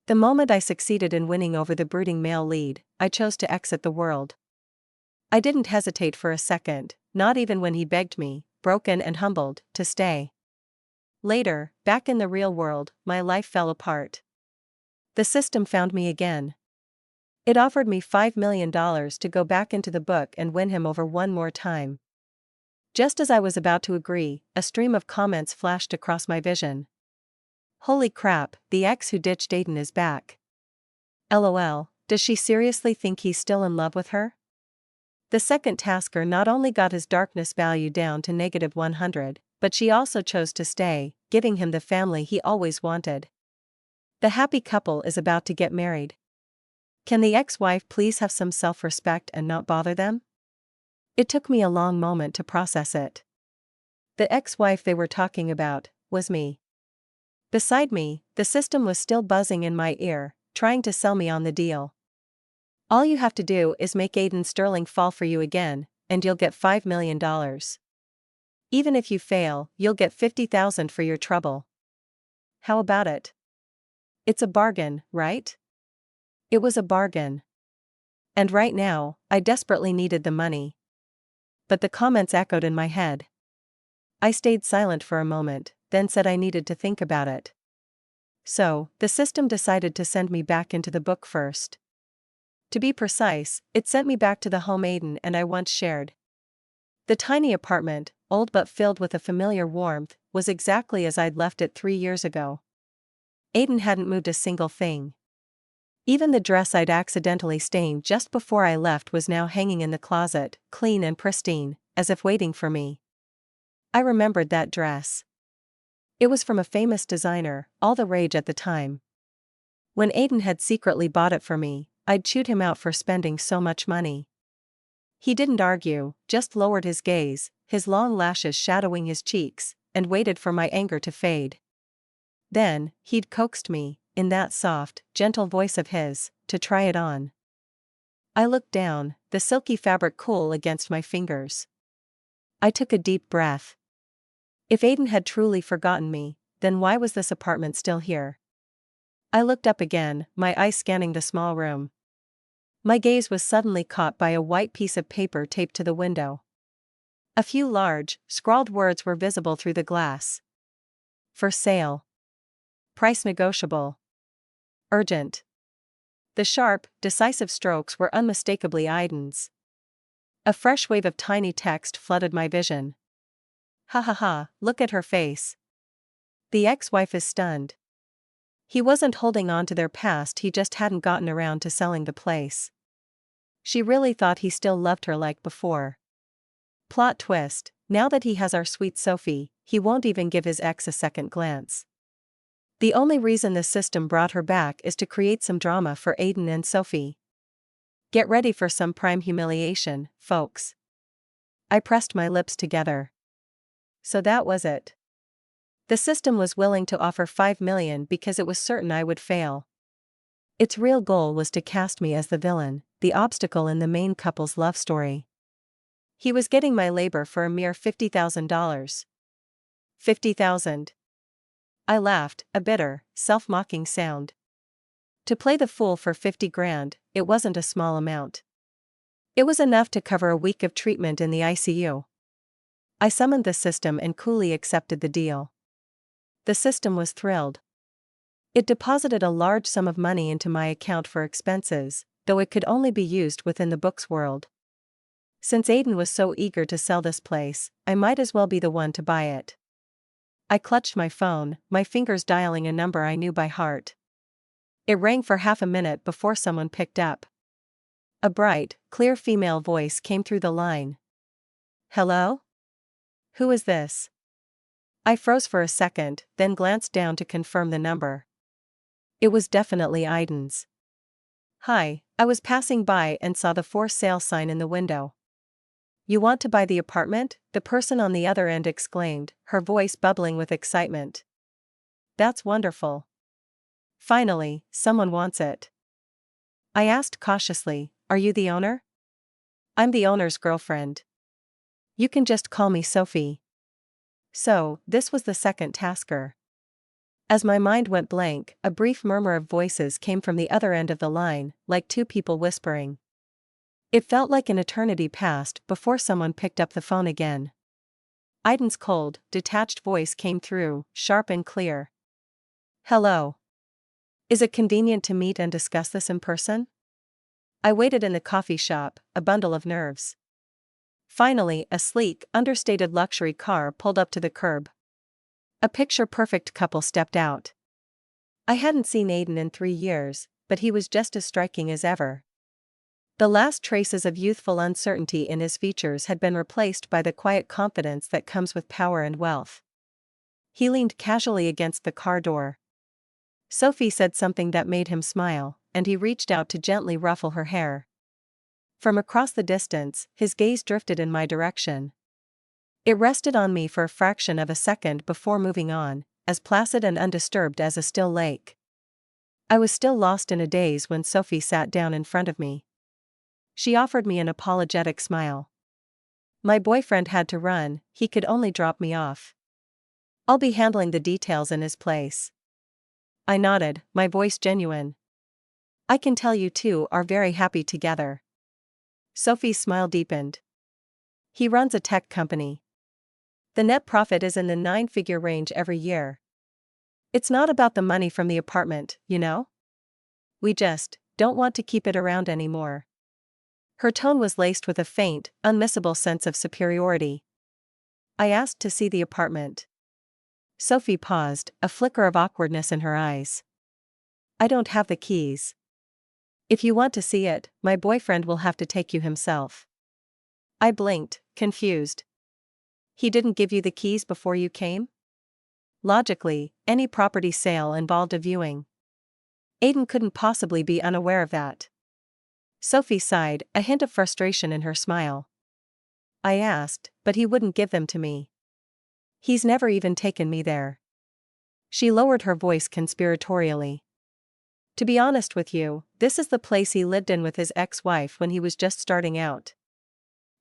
The moment I succeeded in winning over the brooding male lead, I chose to exit the world. I didn't hesitate for a second, not even when he begged me, broken and humbled, to stay. Later, back in the real world, my life fell apart. The system found me again. It offered me $5 million to go back into the book and win him over one more time. Just as I was about to agree, a stream of comments flashed across my vision. Holy crap, the ex who ditched Aiden is back. LOL, does she seriously think he's still in love with her? The second tasker not only got his darkness value down to -100, but she also chose to stay, giving him the family he always wanted. The happy couple is about to get married. Can the ex-wife please have some self-respect and not bother them? It took me a long moment to process it. The ex-wife they were talking about was me. Beside me, the system was still buzzing in my ear, trying to sell me on the deal. All you have to do is make Aiden Sterling fall for you again, and you'll get $5 million. Even if you fail, you'll get $50,000 for your trouble. How about it? It's a bargain, right? It was a bargain. And right now, I desperately needed the money. But the comments echoed in my head. I stayed silent for a moment, then said I needed to think about it. So, the system decided to send me back into the book first. To be precise, it sent me back to the home Aiden and I once shared. The tiny apartment, old but filled with a familiar warmth, was exactly as I'd left it 3 years ago. Aiden hadn't moved a single thing. Even the dress I'd accidentally stained just before I left was now hanging in the closet, clean and pristine, as if waiting for me. I remembered that dress. It was from a famous designer, all the rage at the time. When Aiden had secretly bought it for me, I'd chewed him out for spending so much money. He didn't argue, just lowered his gaze, his long lashes shadowing his cheeks, and waited for my anger to fade. Then, he'd coaxed me, in that soft, gentle voice of his, to try it on. I looked down, the silky fabric cool against my fingers. I took a deep breath. If Aiden had truly forgotten me, then why was this apartment still here? I looked up again, my eyes scanning the small room. My gaze was suddenly caught by a white piece of paper taped to the window. A few large, scrawled words were visible through the glass. For sale. Price negotiable. Urgent. The sharp, decisive strokes were unmistakably Aiden's. A fresh wave of tiny text flooded my vision. Ha ha ha, look at her face. The ex-wife is stunned. He wasn't holding on to their past, he just hadn't gotten around to selling the place. She really thought he still loved her like before. Plot twist, now that he has our sweet Sophie, he won't even give his ex a second glance. The only reason the system brought her back is to create some drama for Aiden and Sophie. Get ready for some prime humiliation, folks. I pressed my lips together. So that was it. The system was willing to offer $5 million because it was certain I would fail. Its real goal was to cast me as the villain, the obstacle in the main couple's love story. He was getting my labor for a mere $50,000. $50,000. I laughed, a bitter, self-mocking sound. To play the fool for 50 grand, it wasn't a small amount. It was enough to cover a week of treatment in the ICU. I summoned the system and coolly accepted the deal. The system was thrilled. It deposited a large sum of money into my account for expenses, though it could only be used within the books world. Since Aiden was so eager to sell this place, I might as well be the one to buy it. I clutched my phone, my fingers dialing a number I knew by heart. It rang for half a minute before someone picked up. A bright, clear female voice came through the line. Hello? Who is this? I froze for a second, then glanced down to confirm the number. It was definitely Aiden's. Hi, I was passing by and saw the for sale sign in the window. You want to buy the apartment? The person on the other end exclaimed, her voice bubbling with excitement. That's wonderful. Finally, someone wants it. I asked cautiously, are you the owner? I'm the owner's girlfriend. You can just call me Sophie. So, this was the second tasker. As my mind went blank, a brief murmur of voices came from the other end of the line, like two people whispering. It felt like an eternity passed before someone picked up the phone again. Aiden's cold, detached voice came through, sharp and clear. "Hello. Is it convenient to meet and discuss this in person?" I waited in the coffee shop, a bundle of nerves. Finally, a sleek, understated luxury car pulled up to the curb. A picture-perfect couple stepped out. I hadn't seen Aiden in 3 years, but he was just as striking as ever. The last traces of youthful uncertainty in his features had been replaced by the quiet confidence that comes with power and wealth. He leaned casually against the car door. Sophie said something that made him smile, and he reached out to gently ruffle her hair. From across the distance, his gaze drifted in my direction. It rested on me for a fraction of a second before moving on, as placid and undisturbed as a still lake. I was still lost in a daze when Sophie sat down in front of me. She offered me an apologetic smile. "My boyfriend had to run, he could only drop me off. I'll be handling the details in his place." I nodded, my voice genuine. "I can tell you two are very happy together." Sophie's smile deepened. "He runs a tech company. The net profit is in the 9-figure range every year. It's not about the money from the apartment, you know? We just don't want to keep it around anymore." Her tone was laced with a faint, unmissable sense of superiority. I asked to see the apartment. Sophie paused, a flicker of awkwardness in her eyes. "I don't have the keys. If you want to see it, my boyfriend will have to take you himself." I blinked, confused. "He didn't give you the keys before you came?" Logically, any property sale involved a viewing. Aiden couldn't possibly be unaware of that. Sophie sighed, a hint of frustration in her smile. "I asked, but he wouldn't give them to me. He's never even taken me there." She lowered her voice conspiratorially. "To be honest with you, this is the place he lived in with his ex-wife when he was just starting out.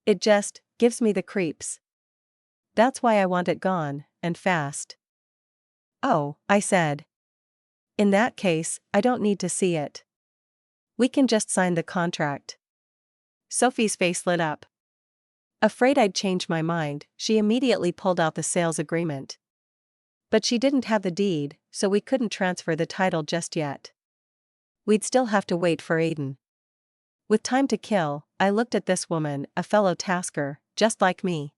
It just gives me the creeps. That's why I want it gone, and fast." "Oh," I said. "In that case, I don't need to see it. We can just sign the contract." Sophie's face lit up. Afraid I'd change my mind, she immediately pulled out the sales agreement. But she didn't have the deed, so we couldn't transfer the title just yet. We'd still have to wait for Aiden. With time to kill, I looked at this woman, a fellow tasker, just like me.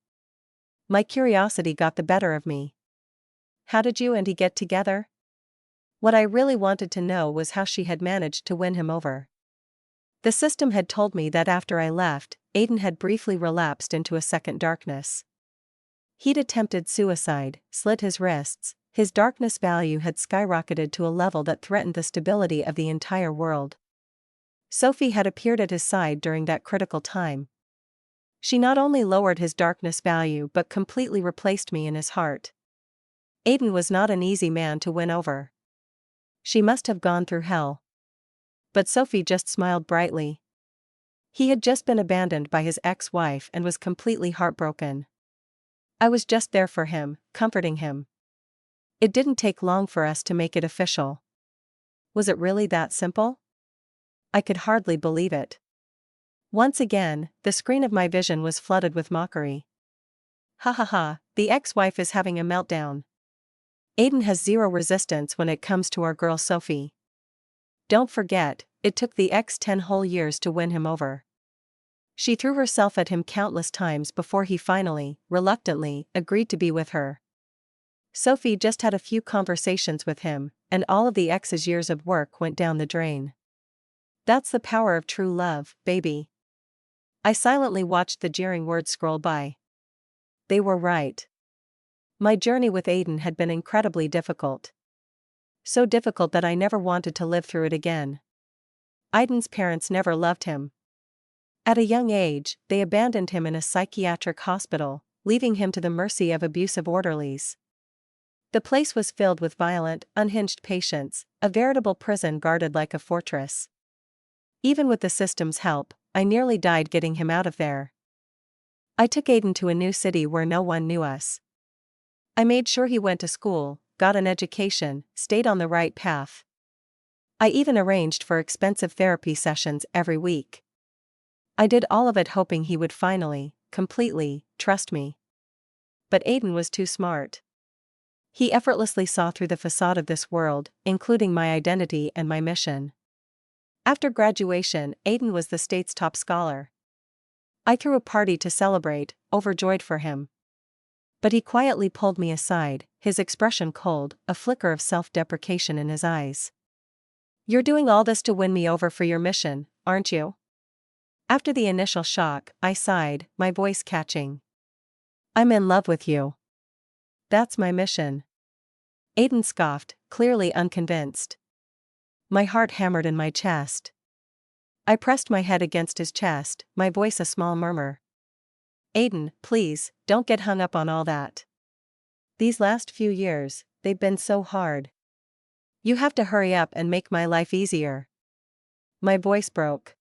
My curiosity got the better of me. "How did you and he get together?" What I really wanted to know was how she had managed to win him over. The system had told me that after I left, Aiden had briefly relapsed into a second darkness. He'd attempted suicide, slit his wrists, his darkness value had skyrocketed to a level that threatened the stability of the entire world. Sophie had appeared at his side during that critical time. She not only lowered his darkness value but completely replaced me in his heart. Aiden was not an easy man to win over. She must have gone through hell. But Sophie just smiled brightly. He had just been abandoned by his ex-wife and was completely heartbroken. I was just there for him, comforting him. It didn't take long for us to make it official. Was it really that simple? I could hardly believe it. Once again, the screen of my vision was flooded with mockery. "Ha ha ha, the ex-wife is having a meltdown. Aiden has zero resistance when it comes to our girl Sophie. Don't forget, it took the ex 10 whole years to win him over. She threw herself at him countless times before he finally, reluctantly, agreed to be with her. Sophie just had a few conversations with him, and all of the ex's years of work went down the drain. That's the power of true love, baby." I silently watched the jeering words scroll by. They were right. My journey with Aiden had been incredibly difficult. So difficult that I never wanted to live through it again. Aiden's parents never loved him. At a young age, they abandoned him in a psychiatric hospital, leaving him to the mercy of abusive orderlies. The place was filled with violent, unhinged patients, a veritable prison guarded like a fortress. Even with the system's help, I nearly died getting him out of there. I took Aiden to a new city where no one knew us. I made sure he went to school, got an education, stayed on the right path. I even arranged for expensive therapy sessions every week. I did all of it hoping he would finally, completely, trust me. But Aiden was too smart. He effortlessly saw through the facade of this world, including my identity and my mission. After graduation, Aiden was the state's top scholar. I threw a party to celebrate, overjoyed for him. But he quietly pulled me aside, his expression cold, a flicker of self-deprecation in his eyes. "You're doing all this to win me over for your mission, aren't you?" After the initial shock, I sighed, my voice catching. "I'm in love with you. That's my mission." Aiden scoffed, clearly unconvinced. My heart hammered in my chest. I pressed my head against his chest, my voice a small murmur. "Aiden, please, don't get hung up on all that. These last few years, they've been so hard. You have to hurry up and make my life easier." My voice broke.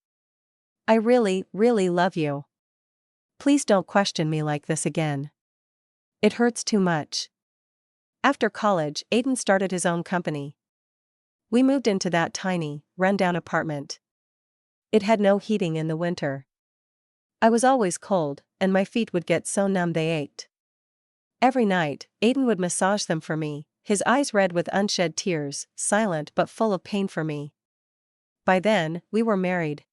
"I really, really love you. Please don't question me like this again. It hurts too much." After college, Aiden started his own company. We moved into that tiny, run-down apartment. It had no heating in the winter. I was always cold, and my feet would get so numb they ached. Every night, Aiden would massage them for me, his eyes red with unshed tears, silent but full of pain for me. By then, we were married.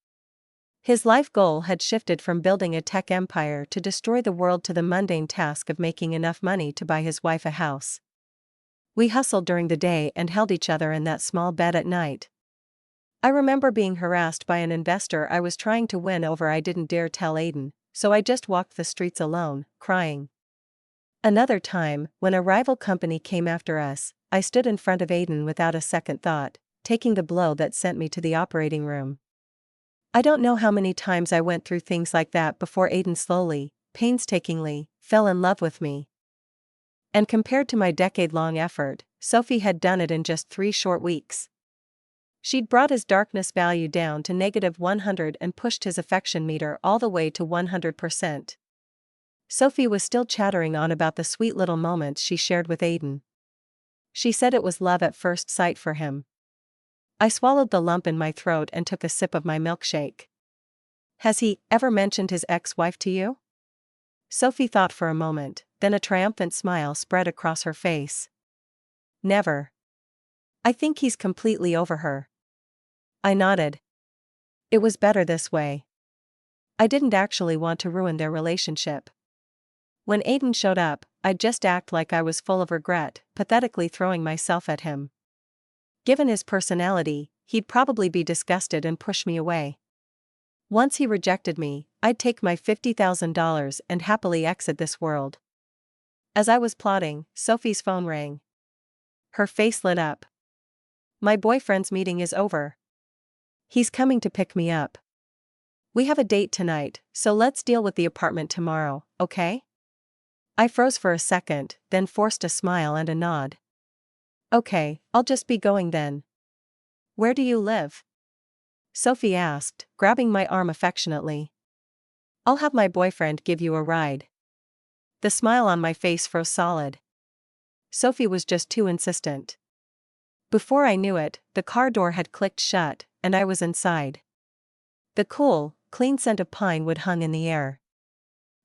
His life goal had shifted from building a tech empire to destroy the world to the mundane task of making enough money to buy his wife a house. We hustled during the day and held each other in that small bed at night. I remember being harassed by an investor I was trying to win over. I didn't dare tell Aiden, so I just walked the streets alone, crying. Another time, when a rival company came after us, I stood in front of Aiden without a second thought, taking the blow that sent me to the operating room. I don't know how many times I went through things like that before Aiden slowly, painstakingly, fell in love with me. And compared to my decade-long effort, Sophie had done it in just 3 short weeks. She'd brought his darkness value down to -100 and pushed his affection meter all the way to 100%. Sophie was still chattering on about the sweet little moments she shared with Aiden. She said it was love at first sight for him. I swallowed the lump in my throat and took a sip of my milkshake. "Has he ever mentioned his ex-wife to you?" Sophie thought for a moment, then a triumphant smile spread across her face. "Never. I think he's completely over her." I nodded. It was better this way. I didn't actually want to ruin their relationship. When Aiden showed up, I'd just act like I was full of regret, pathetically throwing myself at him. Given his personality, he'd probably be disgusted and push me away. Once he rejected me, I'd take my $50,000 and happily exit this world. As I was plotting, Sophie's phone rang. Her face lit up. "My boyfriend's meeting is over. He's coming to pick me up. We have a date tonight, so let's deal with the apartment tomorrow, okay?" I froze for a second, then forced a smile and a nod. "Okay, I'll just be going then." "Where do you live?" Sophie asked, grabbing my arm affectionately. "I'll have my boyfriend give you a ride." The smile on my face froze solid. Sophie was just too insistent. Before I knew it, the car door had clicked shut, and I was inside. The cool, clean scent of pine wood hung in the air.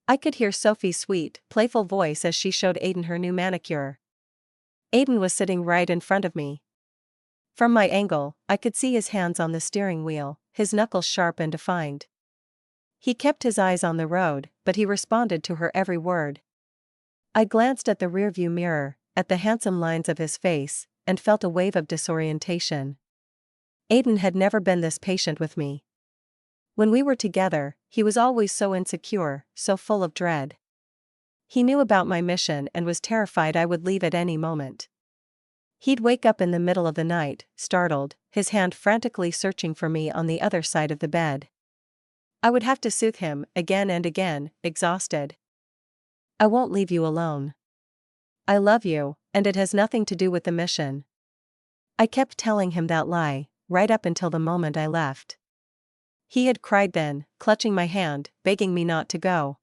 I could hear Sophie's sweet, playful voice as she showed Aiden her new manicure. Aiden was sitting right in front of me. From my angle, I could see his hands on the steering wheel, his knuckles sharp and defined. He kept his eyes on the road, but he responded to her every word. I glanced at the rearview mirror, at the handsome lines of his face, and felt a wave of disorientation. Aiden had never been this patient with me. When we were together, he was always so insecure, so full of dread. He knew about my mission and was terrified I would leave at any moment. He'd wake up in the middle of the night, startled, his hand frantically searching for me on the other side of the bed. I would have to soothe him, again and again, exhausted. "I won't leave you alone. I love you, and it has nothing to do with the mission." I kept telling him that lie, right up until the moment I left. He had cried then, clutching my hand, begging me not to go.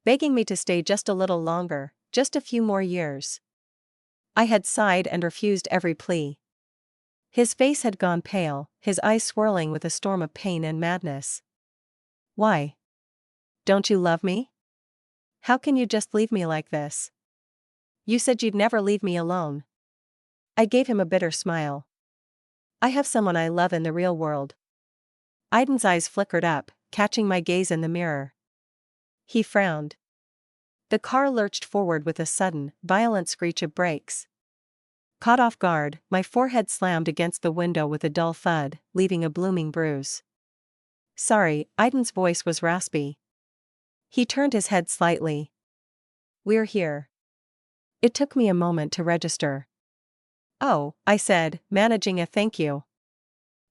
Begging me to stay just a little longer, just a few more years. I had sighed and refused every plea. His face had gone pale, his eyes swirling with a storm of pain and madness. Why? Don't you love me? How can you just leave me like this? You said you'd never leave me alone. I gave him a bitter smile. I have someone I love in the real world. Aiden's eyes flickered up, catching my gaze in the mirror. He frowned. The car lurched forward with a sudden, violent screech of brakes. Caught off guard, my forehead slammed against the window with a dull thud, leaving a blooming bruise. Sorry, Aiden's voice was raspy. He turned his head slightly. We're here. It took me a moment to register. Oh, I said, managing a thank you.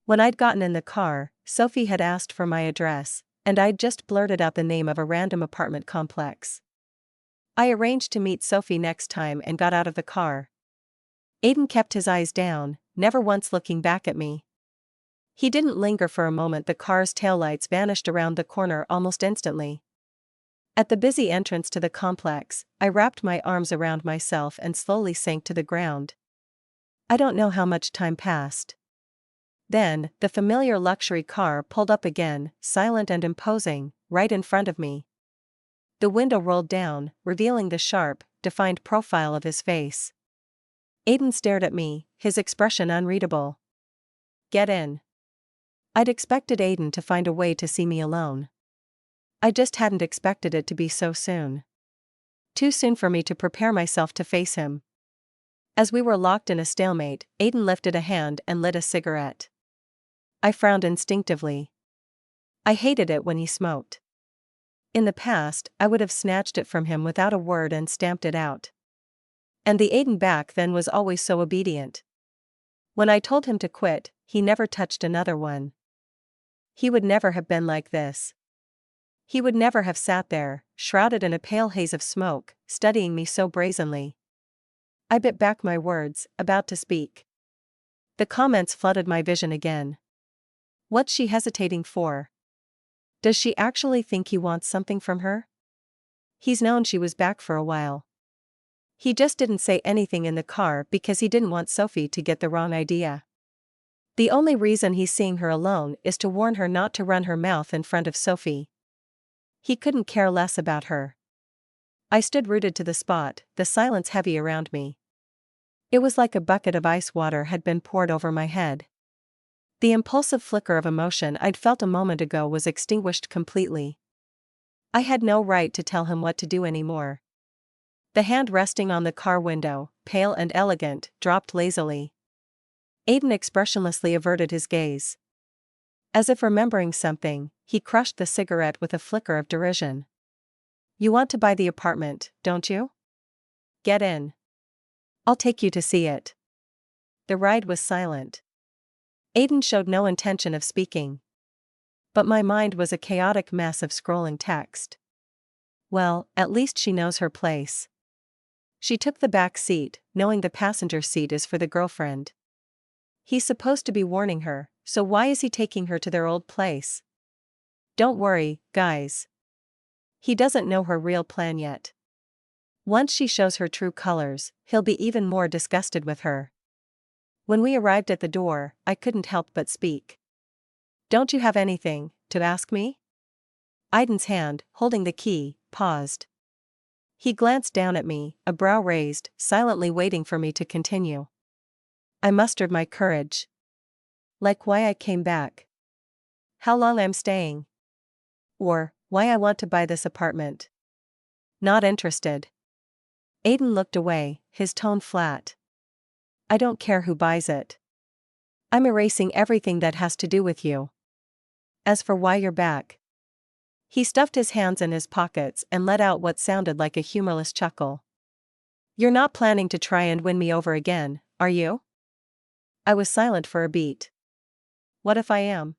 When I'd gotten in the car, Sophie had asked for my address, and I'd just blurted out the name of a random apartment complex. I arranged to meet Sophie next time and got out of the car. Aiden kept his eyes down, never once looking back at me. He didn't linger for a moment. The car's taillights vanished around the corner almost instantly. At the busy entrance to the complex, I wrapped my arms around myself and slowly sank to the ground. I don't know how much time passed. Then, the familiar luxury car pulled up again, silent and imposing, right in front of me. The window rolled down, revealing the sharp, defined profile of his face. Aiden stared at me, his expression unreadable. Get in. I'd expected Aiden to find a way to see me alone. I just hadn't expected it to be so soon. Too soon for me to prepare myself to face him. As we were locked in a stalemate, Aiden lifted a hand and lit a cigarette. I frowned instinctively. I hated it when he smoked. In the past, I would have snatched it from him without a word and stamped it out. And the Aiden back then was always so obedient. When I told him to quit, he never touched another one. He would never have been like this. He would never have sat there, shrouded in a pale haze of smoke, studying me so brazenly. I bit back my words, about to speak. The comments flooded my vision again. What's she hesitating for? Does she actually think he wants something from her? He's known she was back for a while. He just didn't say anything in the car because he didn't want Sophie to get the wrong idea. The only reason he's seeing her alone is to warn her not to run her mouth in front of Sophie. He couldn't care less about her. I stood rooted to the spot, the silence heavy around me. It was like a bucket of ice water had been poured over my head. The impulsive flicker of emotion I'd felt a moment ago was extinguished completely. I had no right to tell him what to do anymore. The hand resting on the car window, pale and elegant, dropped lazily. Aiden expressionlessly averted his gaze. As if remembering something, he crushed the cigarette with a flicker of derision. You want to buy the apartment, don't you? Get in. I'll take you to see it. The ride was silent. Aiden showed no intention of speaking. But my mind was a chaotic mess of scrolling text. Well, at least she knows her place. She took the back seat, knowing the passenger seat is for the girlfriend. He's supposed to be warning her, so why is he taking her to their old place? Don't worry, guys. He doesn't know her real plan yet. Once she shows her true colors, he'll be even more disgusted with her. When we arrived at the door, I couldn't help but speak. Don't you have anything to ask me? Aiden's hand, holding the key, paused. He glanced down at me, a brow raised, silently waiting for me to continue. I mustered my courage. Like why I came back. How long I'm staying. Or, why I want to buy this apartment. Not interested. Aiden looked away, his tone flat. I don't care who buys it. I'm erasing everything that has to do with you. As for why you're back. He stuffed his hands in his pockets and let out what sounded like a humorless chuckle. You're not planning to try and win me over again, are you? I was silent for a beat. What if I am?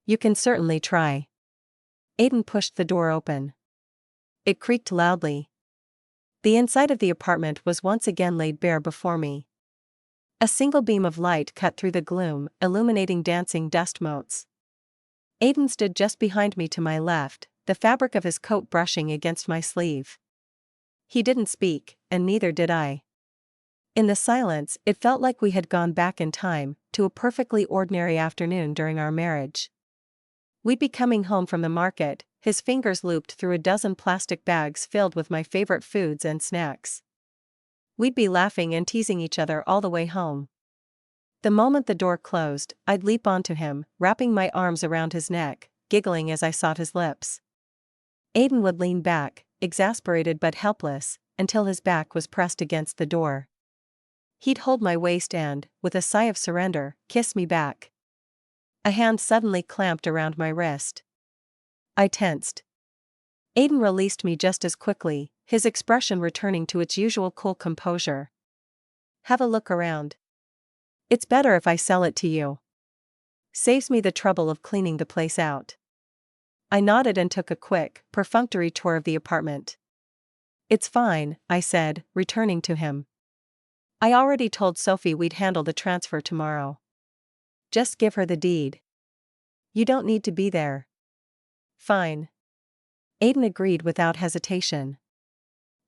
You can certainly try. Aiden pushed the door open. It creaked loudly. The inside of the apartment was once again laid bare before me. A single beam of light cut through the gloom, illuminating dancing dust motes. Aiden stood just behind me to my left, the fabric of his coat brushing against my sleeve. He didn't speak, and neither did I. In the silence, it felt like we had gone back in time, to a perfectly ordinary afternoon during our marriage. We'd be coming home from the market, his fingers looped through a dozen plastic bags filled with my favorite foods and snacks. We'd be laughing and teasing each other all the way home. The moment the door closed, I'd leap onto him, wrapping my arms around his neck, giggling as I sought his lips. Aiden would lean back, exasperated but helpless, until his back was pressed against the door. He'd hold my waist and, with a sigh of surrender, kiss me back. A hand suddenly clamped around my wrist. I tensed. Aiden released me just as quickly, his expression returning to its usual cool composure. Have a look around. It's better if I sell it to you. Saves me the trouble of cleaning the place out. I nodded and took a quick, perfunctory tour of the apartment. It's fine, I said, returning to him. I already told Sophie we'd handle the transfer tomorrow. Just give her the deed. You don't need to be there. Fine. Aiden agreed without hesitation.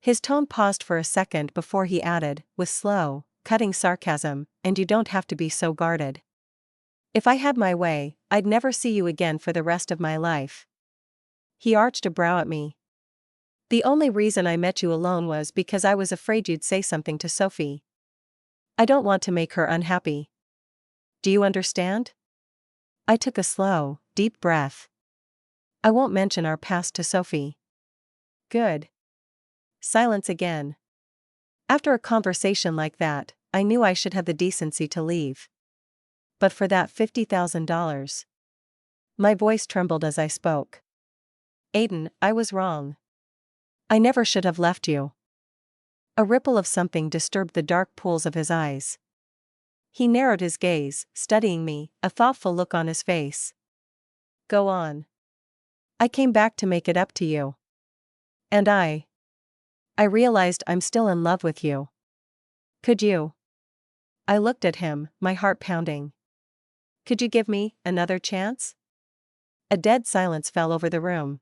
His tone paused for a second before he added, with slow, cutting sarcasm, and you don't have to be so guarded. If I had my way, I'd never see you again for the rest of my life. He arched a brow at me. The only reason I met you alone was because I was afraid you'd say something to Sophie. I don't want to make her unhappy. Do you understand? I took a slow, deep breath. I won't mention our past to Sophie. Good. Silence again. After a conversation like that, I knew I should have the decency to leave. But for that $50,000. My voice trembled as I spoke. Aiden, I was wrong. I never should have left you. A ripple of something disturbed the dark pools of his eyes. He narrowed his gaze, studying me, a thoughtful look on his face. Go on. I came back to make it up to you. And I realized I'm still in love with you. Could you? I looked at him, my heart pounding. Could you give me another chance? A dead silence fell over the room.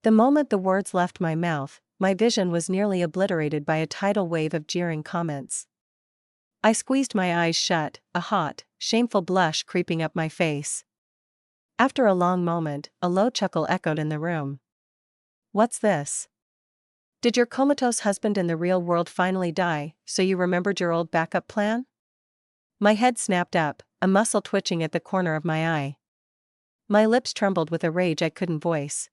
The moment the words left my mouth, my vision was nearly obliterated by a tidal wave of jeering comments. I squeezed my eyes shut, a hot, shameful blush creeping up my face. After a long moment, a low chuckle echoed in the room. What's this? Did your comatose husband in the real world finally die, so you remembered your old backup plan? My head snapped up, a muscle twitching at the corner of my eye. My lips trembled with a rage I couldn't voice.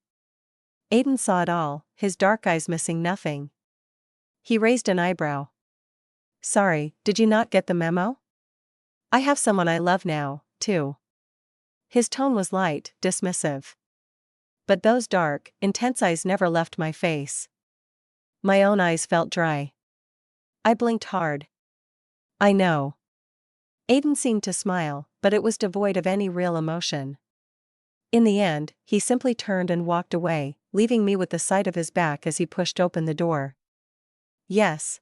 Aiden saw it all, his dark eyes missing nothing. He raised an eyebrow. Sorry, did you not get the memo? I have someone I love now, too. His tone was light, dismissive. But those dark, intense eyes never left my face. My own eyes felt dry. I blinked hard. I know. Aiden seemed to smile, but it was devoid of any real emotion. In the end, he simply turned and walked away, leaving me with the sight of his back as he pushed open the door. Yes.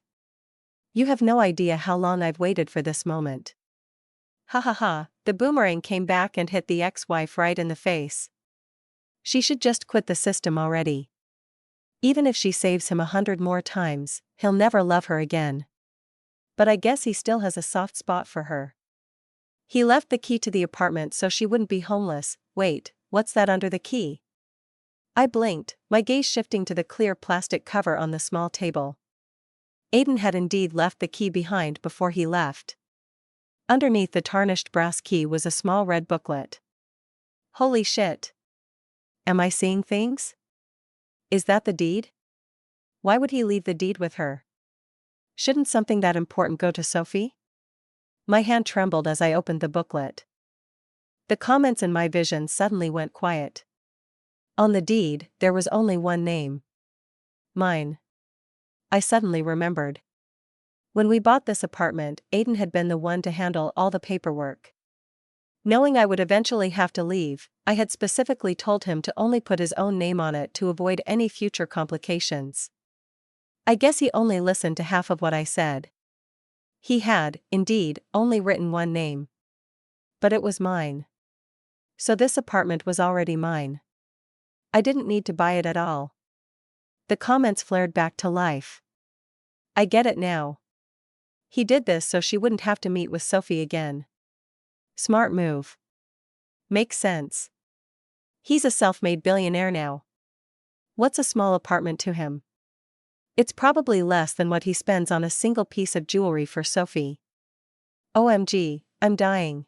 You have no idea how long I've waited for this moment. Ha ha ha, the boomerang came back and hit the ex-wife right in the face. She should just quit the system already. Even if she saves him 100 more times, he'll never love her again. But I guess he still has a soft spot for her. He left the key to the apartment so she wouldn't be homeless. Wait, what's that under the key? I blinked, my gaze shifting to the clear plastic cover on the small table. Aiden had indeed left the key behind before he left. Underneath the tarnished brass key was a small red booklet. Holy shit. Am I seeing things? Is that the deed? Why would he leave the deed with her? Shouldn't something that important go to Sophie? My hand trembled as I opened the booklet. The comments in my vision suddenly went quiet. On the deed, there was only one name. Mine. I suddenly remembered. When we bought this apartment, Aiden had been the one to handle all the paperwork. Knowing I would eventually have to leave, I had specifically told him to only put his own name on it to avoid any future complications. I guess he only listened to half of what I said. He had, indeed, only written one name. But it was mine. So this apartment was already mine. I didn't need to buy it at all. The comments flared back to life. I get it now. He did this so she wouldn't have to meet with Sophie again. Smart move. Makes sense. He's a self-made billionaire now. What's a small apartment to him? It's probably less than what he spends on a single piece of jewelry for Sophie. OMG, I'm dying.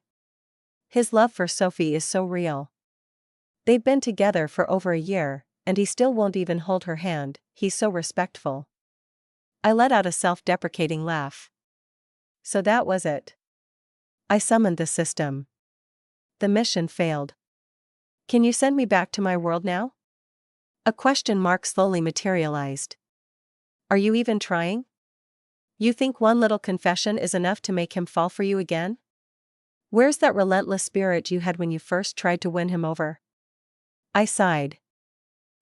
His love for Sophie is so real. They've been together for over a year, and he still won't even hold her hand. He's so respectful. I let out a self-deprecating laugh. So that was it. I summoned the system. The mission failed. Can you send me back to my world now? A question mark slowly materialized. Are you even trying? You think one little confession is enough to make him fall for you again? Where's that relentless spirit you had when you first tried to win him over? I sighed.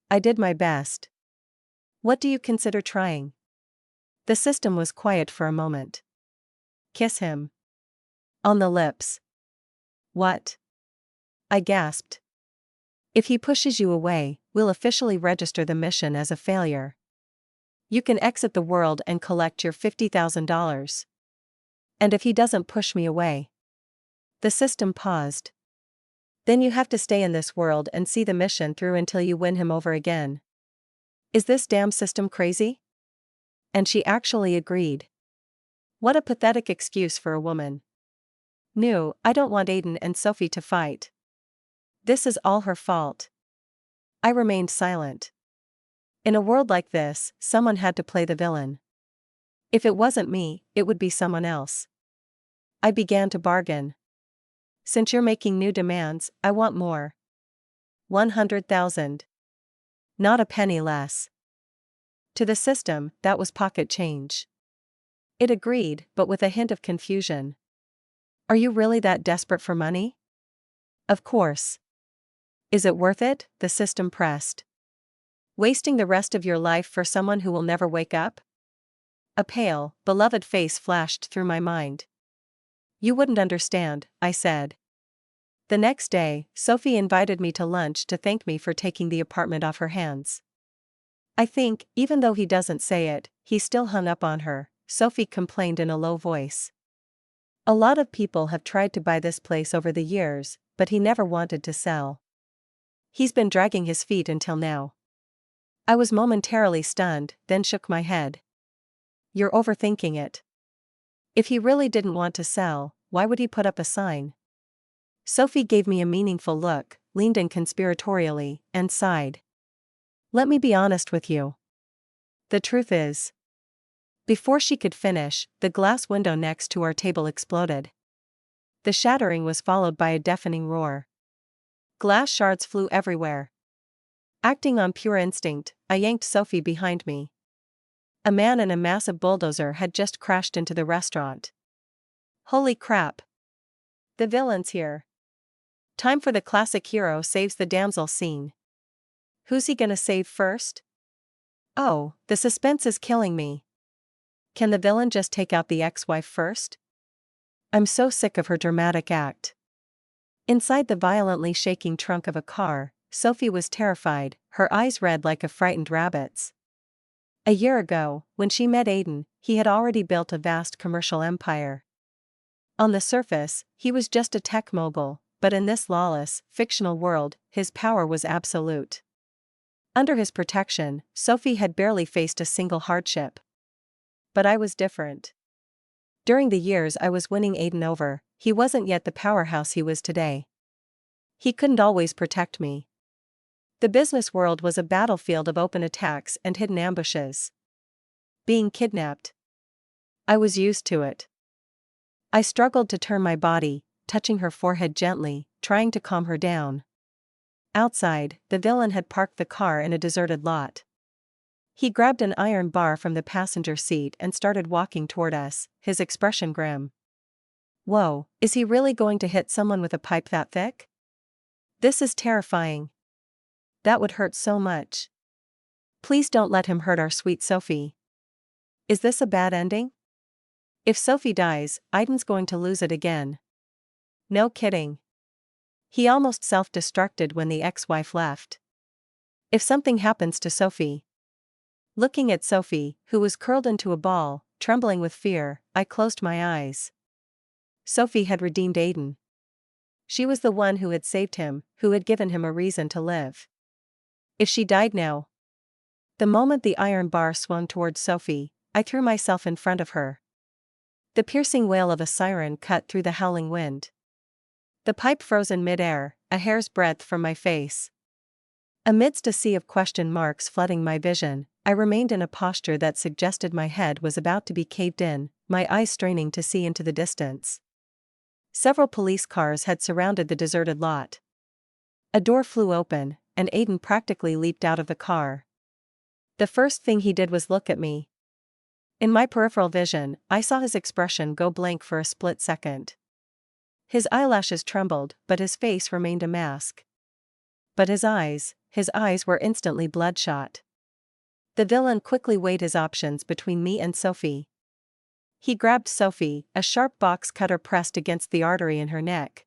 I did my best. What do you consider trying? The system was quiet for a moment. Kiss him. On the lips. What? I gasped. If he pushes you away, we'll officially register the mission as a failure. You can exit the world and collect your $50,000. And if he doesn't push me away? The system paused. Then you have to stay in this world and see the mission through until you win him over again. Is this damn system crazy? And she actually agreed. What a pathetic excuse for a woman. No, I don't want Aiden and Sophie to fight. This is all her fault. I remained silent. In a world like this, someone had to play the villain. If it wasn't me, it would be someone else. I began to bargain. Since you're making new demands, I want more. 100,000. Not a penny less. To the system, that was pocket change. It agreed, but with a hint of confusion. Are you really that desperate for money? Of course. Is it worth it? The system pressed. Wasting the rest of your life for someone who will never wake up? A pale, beloved face flashed through my mind. You wouldn't understand, I said. The next day, Sophie invited me to lunch to thank me for taking the apartment off her hands. I think, even though he doesn't say it, he's still hung up on her, Sophie complained in a low voice. A lot of people have tried to buy this place over the years, but he never wanted to sell. He's been dragging his feet until now. I was momentarily stunned, then shook my head. You're overthinking it. If he really didn't want to sell, why would he put up a sign? Sophie gave me a meaningful look, leaned in conspiratorially, and sighed. Let me be honest with you. The truth is. Before she could finish, the glass window next to our table exploded. The shattering was followed by a deafening roar. Glass shards flew everywhere. Acting on pure instinct, I yanked Sophie behind me. A man in a massive bulldozer had just crashed into the restaurant. Holy crap! The villain's here. Time for the classic hero saves the damsel scene. Who's he gonna save first? Oh, the suspense is killing me. Can the villain just take out the ex-wife first? I'm so sick of her dramatic act. Inside the violently shaking trunk of a car, Sophie was terrified, her eyes red like a frightened rabbit's. A year ago, when she met Aiden, he had already built a vast commercial empire. On the surface, he was just a tech mogul, but in this lawless, fictional world, his power was absolute. Under his protection, Sophie had barely faced a single hardship. But I was different. During the years I was winning Aiden over, he wasn't yet the powerhouse he was today. He couldn't always protect me. The business world was a battlefield of open attacks and hidden ambushes. Being kidnapped. I was used to it. I struggled to turn my body, touching her forehead gently, trying to calm her down. Outside, the villain had parked the car in a deserted lot. He grabbed an iron bar from the passenger seat and started walking toward us, his expression grim. Whoa, is he really going to hit someone with a pipe that thick? This is terrifying. That would hurt so much. Please don't let him hurt our sweet Sophie. Is this a bad ending? If Sophie dies, Aiden's going to lose it again. No kidding. He almost self-destructed when the ex-wife left. If something happens to Sophie. Looking at Sophie, who was curled into a ball, trembling with fear, I closed my eyes. Sophie had redeemed Aiden. She was the one who had saved him, who had given him a reason to live. If she died now. The moment the iron bar swung towards Sophie, I threw myself in front of her. The piercing wail of a siren cut through the howling wind. The pipe froze in mid-air, a hair's breadth from my face. Amidst a sea of question marks flooding my vision, I remained in a posture that suggested my head was about to be caved in, my eyes straining to see into the distance. Several police cars had surrounded the deserted lot. A door flew open, and Aiden practically leaped out of the car. The first thing he did was look at me. In my peripheral vision, I saw his expression go blank for a split second. His eyelashes trembled, but his face remained a mask. But his eyes were instantly bloodshot. The villain quickly weighed his options between me and Sophie. He grabbed Sophie, a sharp box cutter pressed against the artery in her neck.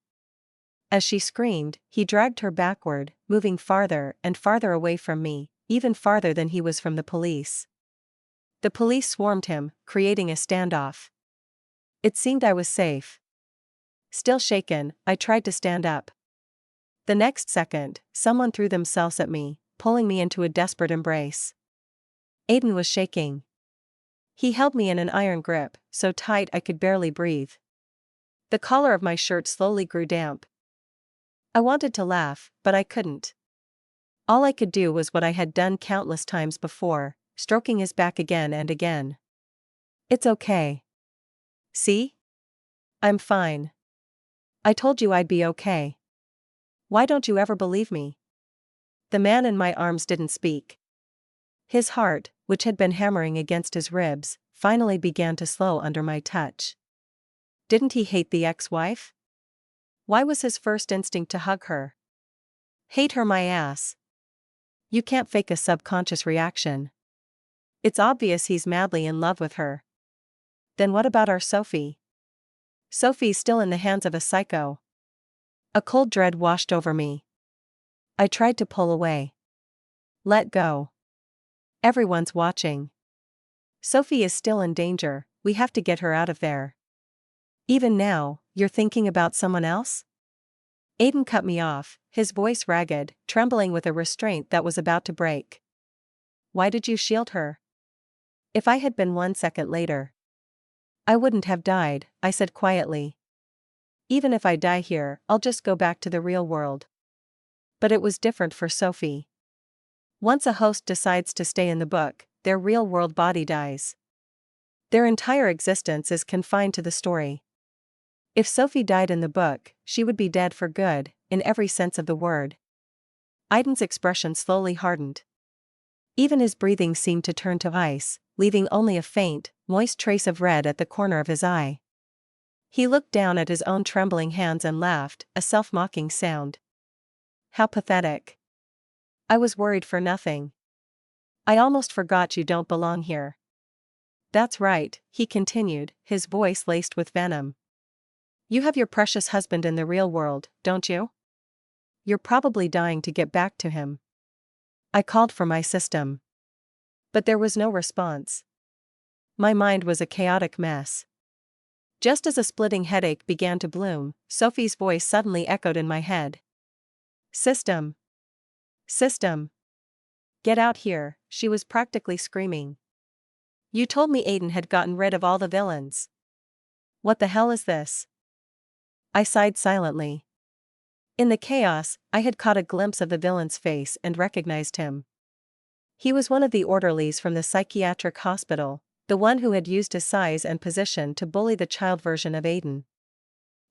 As she screamed, he dragged her backward, moving farther and farther away from me, even farther than he was from the police. The police swarmed him, creating a standoff. It seemed I was safe. Still shaken, I tried to stand up. The next second, someone threw themselves at me, pulling me into a desperate embrace. Aiden was shaking. He held me in an iron grip, so tight I could barely breathe. The collar of my shirt slowly grew damp. I wanted to laugh, but I couldn't. All I could do was what I had done countless times before, stroking his back again and again. It's okay. See? I'm fine. I told you I'd be okay. Why don't you ever believe me? The man in my arms didn't speak. His heart, which had been hammering against his ribs, finally began to slow under my touch. Didn't he hate the ex-wife? Why was his first instinct to hug her? Hate her my ass. You can't fake a subconscious reaction. It's obvious he's madly in love with her. Then what about our Sophie? Sophie's still in the hands of a psycho. A cold dread washed over me. I tried to pull away. Let go. Everyone's watching. Sophie is still in danger, we have to get her out of there. Even now, you're thinking about someone else? Aiden cut me off, his voice ragged, trembling with a restraint that was about to break. Why did you shield her? If I had been 1 second later, I wouldn't have died, I said quietly. Even if I die here, I'll just go back to the real world. But it was different for Sophie. Once a host decides to stay in the book, their real-world body dies. Their entire existence is confined to the story. If Sophie died in the book, she would be dead for good, in every sense of the word. Aiden's expression slowly hardened. Even his breathing seemed to turn to ice, leaving only a faint, moist trace of red at the corner of his eye. He looked down at his own trembling hands and laughed, a self-mocking sound. How pathetic. I was worried for nothing. I almost forgot you don't belong here. That's right, he continued, his voice laced with venom. You have your precious husband in the real world, don't you? You're probably dying to get back to him. I called for my system. But there was no response. My mind was a chaotic mess. Just as a splitting headache began to bloom, Sophie's voice suddenly echoed in my head. System. System. Get out here, she was practically screaming. You told me Aiden had gotten rid of all the villains. What the hell is this? I sighed silently. In the chaos, I had caught a glimpse of the villain's face and recognized him. He was one of the orderlies from the psychiatric hospital, the one who had used his size and position to bully the child version of Aiden.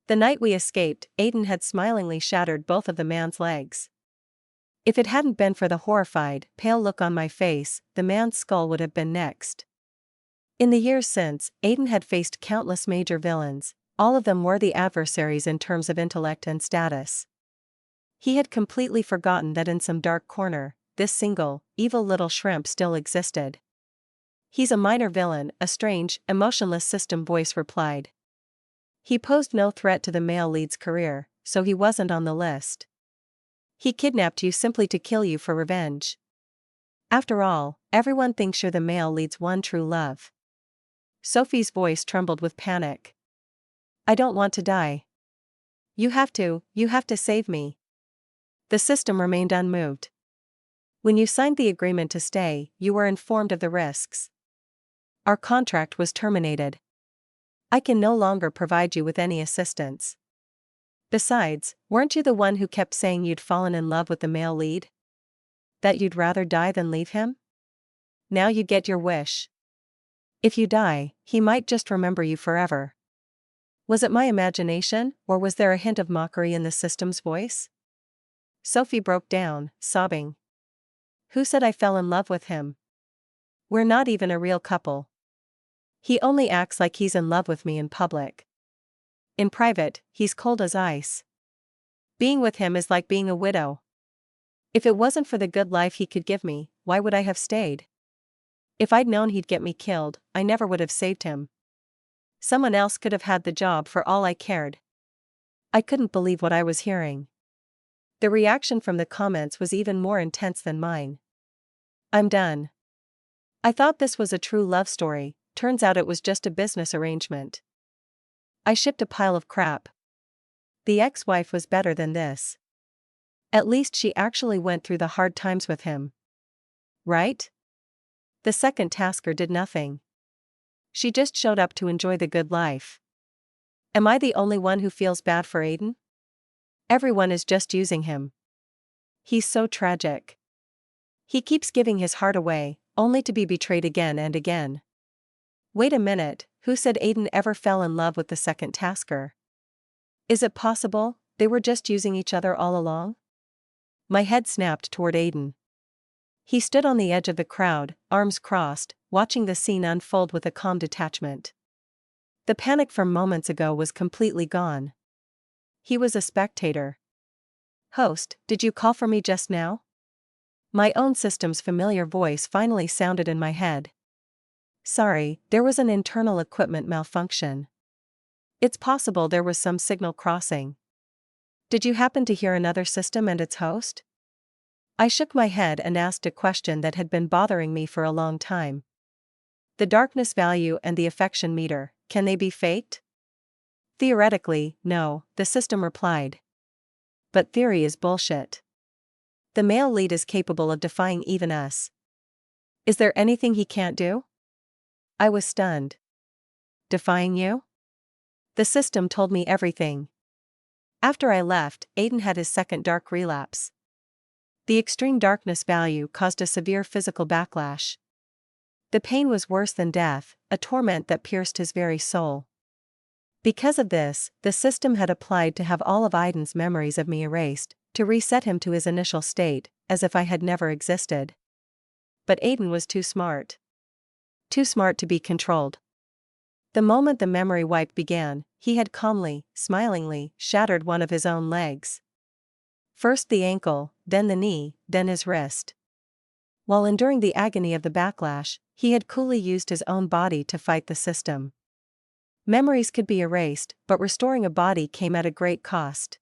The night we escaped, Aiden had smilingly shattered both of the man's legs. If it hadn't been for the horrified, pale look on my face, the man's skull would have been next. In the years since, Aiden had faced countless major villains, all of them worthy adversaries in terms of intellect and status. He had completely forgotten that in some dark corner, this single, evil little shrimp still existed. He's a minor villain, a strange, emotionless system voice replied. He posed no threat to the male lead's career, so he wasn't on the list. He kidnapped you simply to kill you for revenge. After all, everyone thinks you're the male lead's one true love. Sophie's voice trembled with panic. I don't want to die. You have to save me. The system remained unmoved. When you signed the agreement to stay, you were informed of the risks. Our contract was terminated. I can no longer provide you with any assistance. Besides, weren't you the one who kept saying you'd fallen in love with the male lead? That you'd rather die than leave him? Now you get your wish. If you die, he might just remember you forever. Was it my imagination, or was there a hint of mockery in the system's voice? Sophie broke down, sobbing. Who said I fell in love with him? We're not even a real couple. He only acts like he's in love with me in public. In private, he's cold as ice. Being with him is like being a widow. If it wasn't for the good life he could give me, why would I have stayed? If I'd known he'd get me killed, I never would have saved him. Someone else could have had the job for all I cared. I couldn't believe what I was hearing. The reaction from the comments was even more intense than mine. I'm done. I thought this was a true love story, turns out it was just a business arrangement. I shipped a pile of crap. The ex-wife was better than this. At least she actually went through the hard times with him. Right? The second tasker did nothing. She just showed up to enjoy the good life. Am I the only one who feels bad for Aiden? Everyone is just using him. He's so tragic. He keeps giving his heart away, only to be betrayed again and again. Wait a minute, who said Aiden ever fell in love with the second tasker? Is it possible they were just using each other all along? My head snapped toward Aiden. He stood on the edge of the crowd, arms crossed, watching the scene unfold with a calm detachment. The panic from moments ago was completely gone. He was a spectator. Host, did you call for me just now? My own system's familiar voice finally sounded in my head. Sorry, there was an internal equipment malfunction. It's possible there was some signal crossing. Did you happen to hear another system and its host? I shook my head and asked a question that had been bothering me for a long time. The darkness value and the affection meter, can they be faked? Theoretically, no, the system replied. But theory is bullshit. The male lead is capable of defying even us. Is there anything he can't do? I was stunned. Defying you? The system told me everything. After I left, Aiden had his second dark relapse. The extreme darkness value caused a severe physical backlash. The pain was worse than death, a torment that pierced his very soul. Because of this, the system had applied to have all of Aiden's memories of me erased, to reset him to his initial state, as if I had never existed. But Aiden was too smart. Too smart to be controlled. The moment the memory wipe began, he had calmly, smilingly, shattered one of his own legs. First the ankle, then the knee, then his wrist. While enduring the agony of the backlash, he had coolly used his own body to fight the system. Memories could be erased, but restoring a body came at a great cost.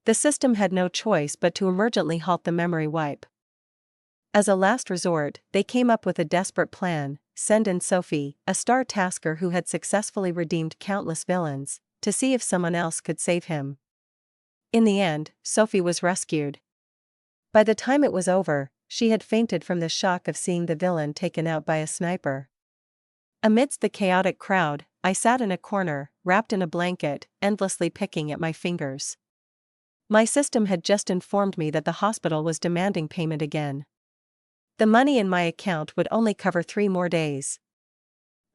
The system had no choice but to emergently halt the memory wipe. As a last resort, they came up with a desperate plan: send in Sophie, a star tasker who had successfully redeemed countless villains, to see if someone else could save him. In the end, Sophie was rescued. By the time it was over, she had fainted from the shock of seeing the villain taken out by a sniper. Amidst the chaotic crowd, I sat in a corner, wrapped in a blanket, endlessly picking at my fingers. My system had just informed me that the hospital was demanding payment again. The money in my account would only cover 3 more days.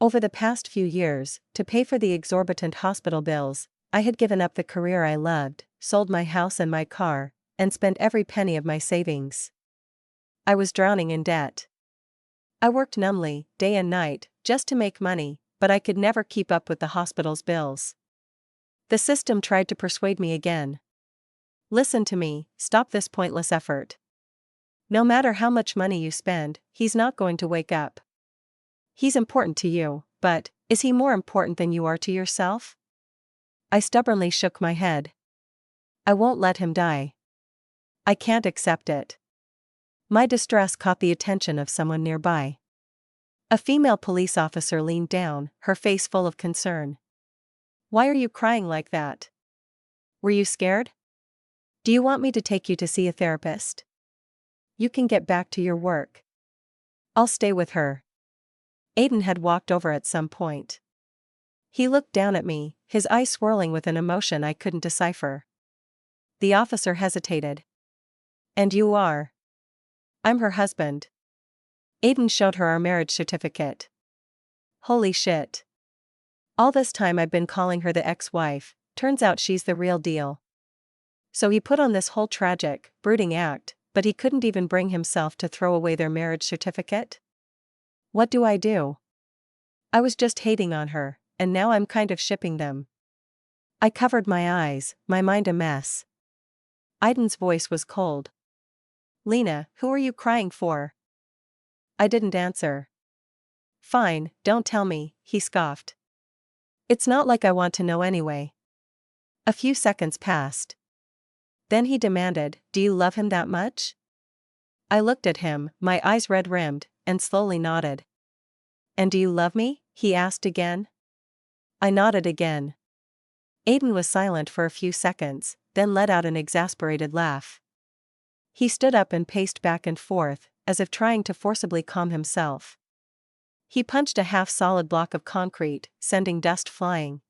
Over the past few years, to pay for the exorbitant hospital bills, I had given up the career I loved, sold my house and my car, and spent every penny of my savings. I was drowning in debt. I worked numbly, day and night, just to make money, but I could never keep up with the hospital's bills. The system tried to persuade me again. Listen to me, stop this pointless effort. No matter how much money you spend, he's not going to wake up. He's important to you, but is he more important than you are to yourself? I stubbornly shook my head. I won't let him die. I can't accept it. My distress caught the attention of someone nearby. A female police officer leaned down, her face full of concern. Why are you crying like that? Were you scared? Do you want me to take you to see a therapist? You can get back to your work. I'll stay with her. Aiden had walked over at some point. He looked down at me, his eyes swirling with an emotion I couldn't decipher. The officer hesitated. And you are? I'm her husband. Aiden showed her our marriage certificate. Holy shit. All this time I've been calling her the ex-wife, turns out she's the real deal. So he put on this whole tragic, brooding act, but he couldn't even bring himself to throw away their marriage certificate? What do I do? I was just hating on her, and now I'm kind of shipping them. I covered my eyes, my mind a mess. Aiden's voice was cold. Lena, who are you crying for? I didn't answer. Fine, don't tell me, he scoffed. It's not like I want to know anyway. A few seconds passed. Then he demanded, do you love him that much? I looked at him, my eyes red-rimmed, and slowly nodded. And do you love me? He asked again. I nodded again. Aiden was silent for a few seconds, then let out an exasperated laugh. He stood up and paced back and forth, as if trying to forcibly calm himself. He punched a half-solid block of concrete, sending dust flying.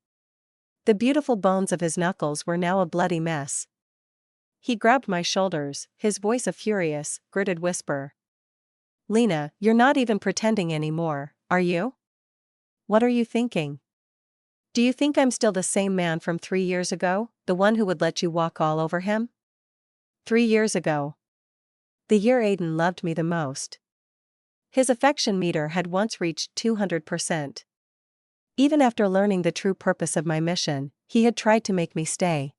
The beautiful bones of his knuckles were now a bloody mess. He grabbed my shoulders, his voice a furious, gritted whisper. Lena, you're not even pretending anymore, are you? What are you thinking? Do you think I'm still the same man from 3 years ago, the one who would let you walk all over him? 3 years ago. The year Aiden loved me the most. His affection meter had once reached 200%. Even after learning the true purpose of my mission, he had tried to make me stay.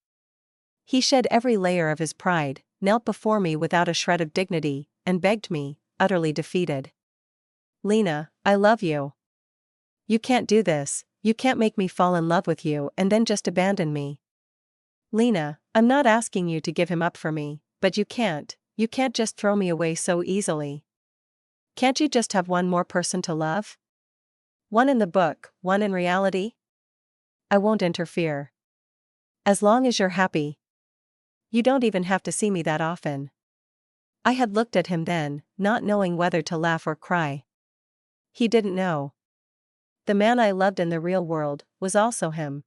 He shed every layer of his pride, knelt before me without a shred of dignity, and begged me, utterly defeated. Lena, I love you. You can't do this, you can't make me fall in love with you and then just abandon me. Lena, I'm not asking you to give him up for me, but you can't just throw me away so easily. Can't you just have one more person to love? One in the book, one in reality? I won't interfere. As long as you're happy. You don't even have to see me that often. I had looked at him then, not knowing whether to laugh or cry. He didn't know. The man I loved in the real world was also him.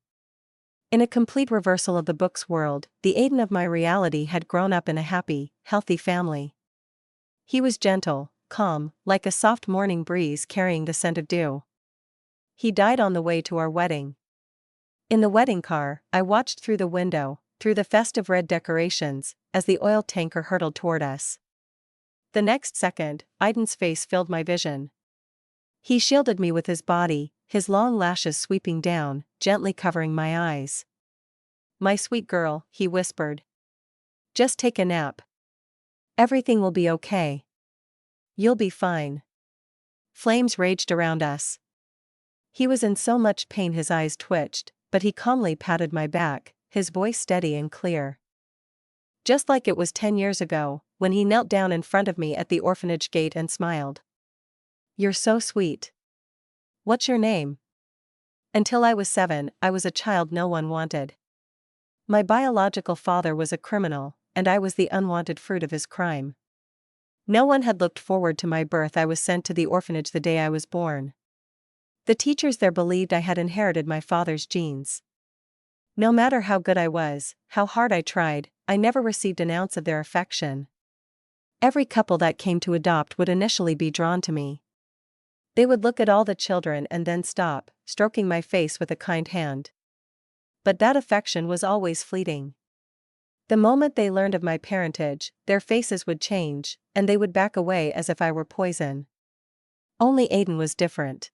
In a complete reversal of the book's world, the Aiden of my reality had grown up in a happy, healthy family. He was gentle, calm, like a soft morning breeze carrying the scent of dew. He died on the way to our wedding. In the wedding car, I watched through the window, through the festive red decorations, as the oil tanker hurtled toward us. The next second, Aiden's face filled my vision. He shielded me with his body, his long lashes sweeping down, gently covering my eyes. My sweet girl, he whispered. Just take a nap. Everything will be okay. You'll be fine. Flames raged around us. He was in so much pain his eyes twitched, but he calmly patted my back, his voice steady and clear. Just like it was 10 years ago, when he knelt down in front of me at the orphanage gate and smiled. You're so sweet. What's your name? Until I was 7, I was a child no one wanted. My biological father was a criminal, and I was the unwanted fruit of his crime. No one had looked forward to my birth. I was sent to the orphanage the day I was born. The teachers there believed I had inherited my father's genes. No matter how good I was, how hard I tried, I never received an ounce of their affection. Every couple that came to adopt would initially be drawn to me. They would look at all the children and then stop, stroking my face with a kind hand. But that affection was always fleeting. The moment they learned of my parentage, their faces would change, and they would back away as if I were poison. Only Aiden was different.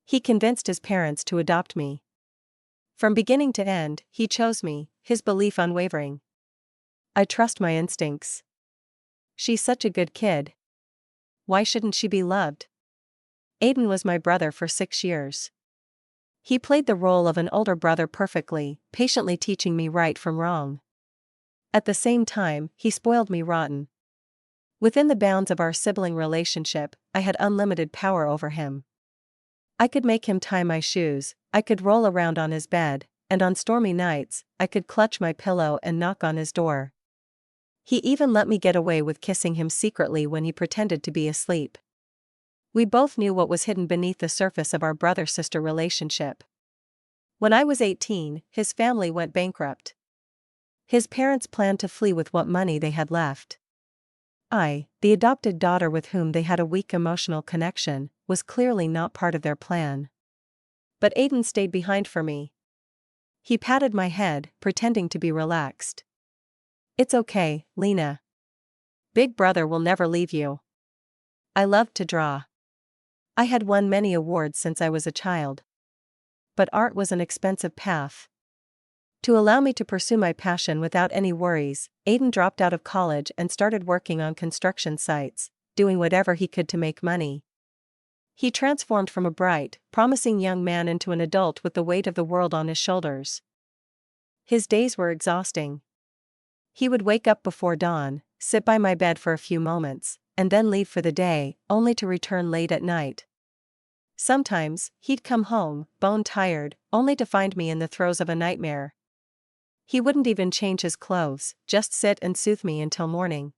He convinced his parents to adopt me. From beginning to end, he chose me, his belief unwavering. I trust my instincts. She's such a good kid. Why shouldn't she be loved? Aiden was my brother for 6 years. He played the role of an older brother perfectly, patiently teaching me right from wrong. At the same time, he spoiled me rotten. Within the bounds of our sibling relationship, I had unlimited power over him. I could make him tie my shoes, I could roll around on his bed, and on stormy nights, I could clutch my pillow and knock on his door. He even let me get away with kissing him secretly when he pretended to be asleep. We both knew what was hidden beneath the surface of our brother-sister relationship. When I was 18, his family went bankrupt. His parents planned to flee with what money they had left. I, the adopted daughter with whom they had a weak emotional connection, was clearly not part of their plan. But Aiden stayed behind for me. He patted my head, pretending to be relaxed. "It's okay, Lena. Big brother will never leave you." I loved to draw. I had won many awards since I was a child. But art was an expensive path. To allow me to pursue my passion without any worries, Aiden dropped out of college and started working on construction sites, doing whatever he could to make money. He transformed from a bright, promising young man into an adult with the weight of the world on his shoulders. His days were exhausting. He would wake up before dawn, sit by my bed for a few moments, and then leave for the day, only to return late at night. Sometimes, he'd come home, bone-tired, only to find me in the throes of a nightmare. He wouldn't even change his clothes, just sit and soothe me until morning.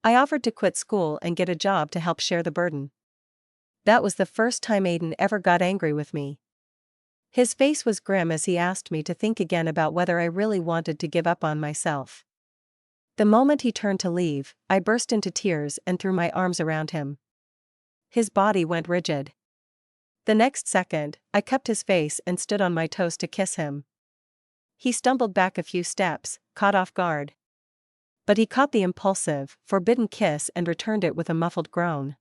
I offered to quit school and get a job to help share the burden. That was the first time Aiden ever got angry with me. His face was grim as he asked me to think again about whether I really wanted to give up on myself. The moment he turned to leave, I burst into tears and threw my arms around him. His body went rigid. The next second, I cupped his face and stood on my toes to kiss him. He stumbled back a few steps, caught off guard. But he caught the impulsive, forbidden kiss and returned it with a muffled groan.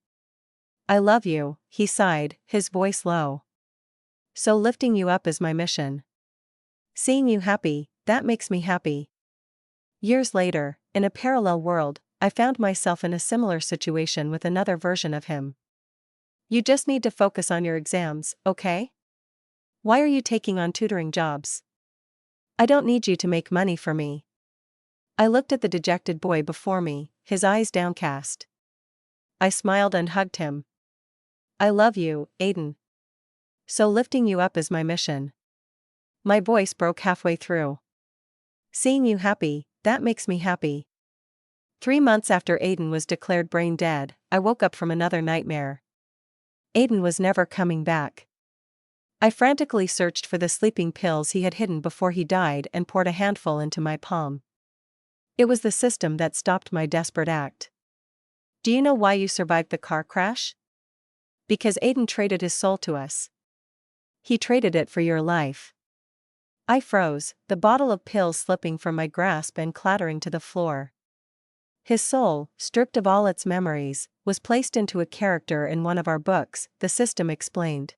"I love you," he sighed, his voice low. "So lifting you up is my mission. Seeing you happy, that makes me happy." Years later, in a parallel world, I found myself in a similar situation with another version of him. "You just need to focus on your exams, okay? Why are you taking on tutoring jobs? I don't need you to make money for me." I looked at the dejected boy before me, his eyes downcast. I smiled and hugged him. "I love you, Aiden. So lifting you up is my mission." My voice broke halfway through. "Seeing you happy, that makes me happy." 3 months after Aiden was declared brain dead, I woke up from another nightmare. Aiden was never coming back. I frantically searched for the sleeping pills he had hidden before he died and poured a handful into my palm. It was the system that stopped my desperate act. "Do you know why you survived the car crash? Because Aiden traded his soul to us. He traded it for your life." I froze, the bottle of pills slipping from my grasp and clattering to the floor. His soul, stripped of all its memories, was placed into a character in one of our books, the system explained.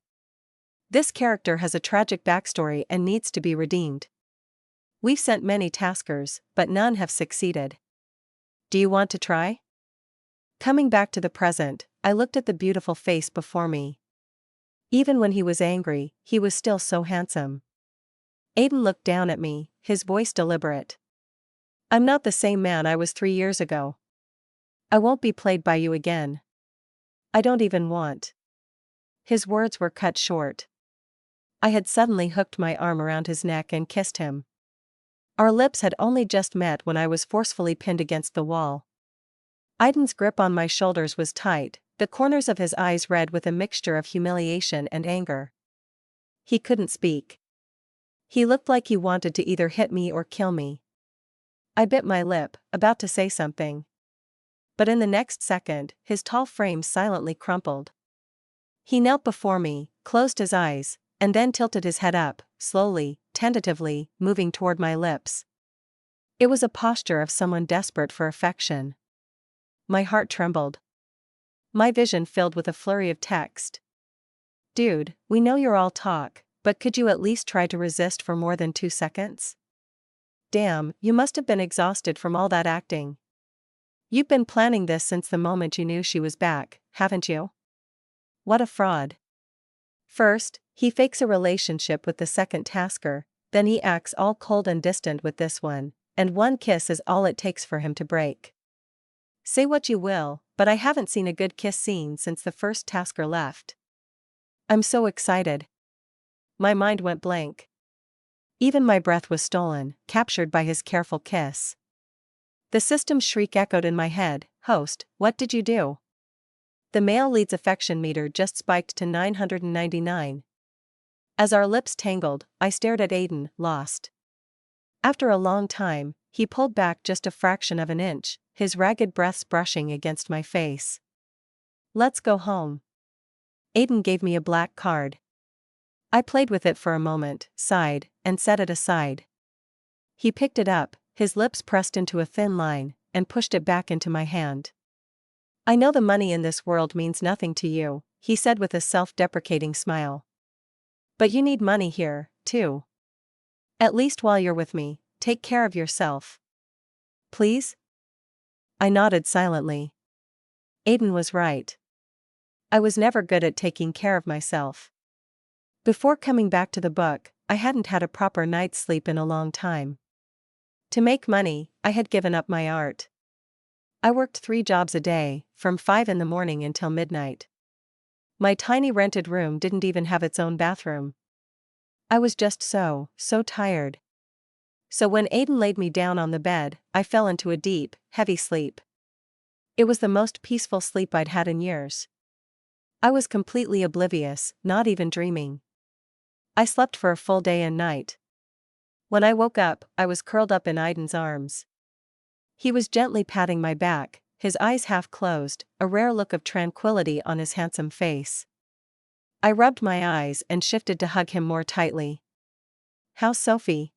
"This character has a tragic backstory and needs to be redeemed. We've sent many taskers, but none have succeeded. Do you want to try?" Coming back to the present, I looked at the beautiful face before me. Even when he was angry, he was still so handsome. Aiden looked down at me, his voice deliberate. "I'm not the same man I was 3 years ago. I won't be played by you again. I don't even want." His words were cut short. I had suddenly hooked my arm around his neck and kissed him. Our lips had only just met when I was forcefully pinned against the wall. Aiden's grip on my shoulders was tight, the corners of his eyes red with a mixture of humiliation and anger. He couldn't speak. He looked like he wanted to either hit me or kill me. I bit my lip, about to say something. But in the next second, his tall frame silently crumpled. He knelt before me, closed his eyes, and then tilted his head up, slowly, tentatively, moving toward my lips. It was a posture of someone desperate for affection. My heart trembled. My vision filled with a flurry of text. "Dude, we know you're all talk, but could you at least try to resist for more than 2 seconds? Damn, you must have been exhausted from all that acting. You've been planning this since the moment you knew she was back, haven't you? What a fraud. First, he fakes a relationship with the second tasker, then he acts all cold and distant with this one, and one kiss is all it takes for him to break. Say what you will, but I haven't seen a good kiss scene since the first tasker left. I'm so excited. My mind went blank. Even my breath was stolen, captured by his careful kiss. The system's shriek echoed in my head, "Host, what did you do?" The male lead's affection meter just spiked to 999. As our lips tangled, I stared at Aiden, lost. After a long time, he pulled back just a fraction of an inch, his ragged breaths brushing against my face. "Let's go home." Aiden gave me a black card. I played with it for a moment, sighed, and set it aside. He picked it up, his lips pressed into a thin line, and pushed it back into my hand. "I know the money in this world means nothing to you," he said with a self-deprecating smile. "But you need money here, too. At least while you're with me, take care of yourself. Please?" I nodded silently. Aiden was right. I was never good at taking care of myself. Before coming back to the book, I hadn't had a proper night's sleep in a long time. To make money, I had given up my art. I worked 3 jobs a day, from 5 in the morning until midnight. My tiny rented room didn't even have its own bathroom. I was just so tired. So when Aiden laid me down on the bed, I fell into a deep, heavy sleep. It was the most peaceful sleep I'd had in years. I was completely oblivious, not even dreaming. I slept for a full day and night. When I woke up, I was curled up in Aiden's arms. He was gently patting my back, his eyes half closed, a rare look of tranquility on his handsome face. I rubbed my eyes and shifted to hug him more tightly. "How's Sophie?"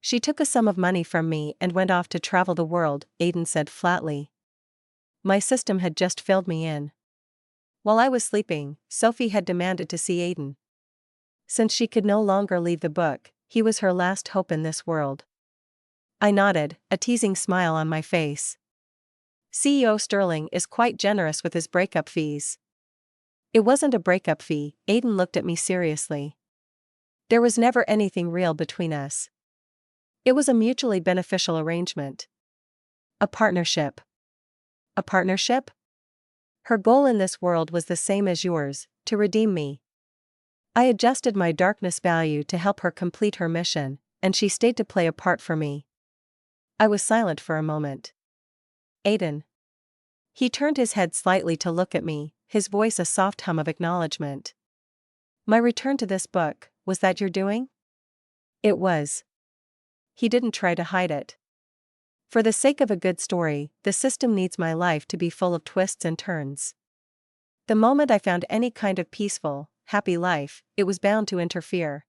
"She took a sum of money from me and went off to travel the world," Aiden said flatly. My system had just filled me in. While I was sleeping, Sophie had demanded to see Aiden. Since she could no longer leave the book, he was her last hope in this world. I nodded, a teasing smile on my face. CEO Sterling is quite generous with his breakup fees. It wasn't a breakup fee, Aiden looked at me seriously. There was never anything real between us. It was a mutually beneficial arrangement. A partnership. A partnership? Her goal in this world was the same as yours, to redeem me. I adjusted my darkness value to help her complete her mission, and she stayed to play a part for me. I was silent for a moment. "Aiden." He turned his head slightly to look at me, his voice a soft hum of acknowledgement. "My return to this book, was that your doing?" "It was." He didn't try to hide it. For the sake of a good story, the system needs my life to be full of twists and turns. The moment I found any kind of peaceful, happy life, it was bound to interfere.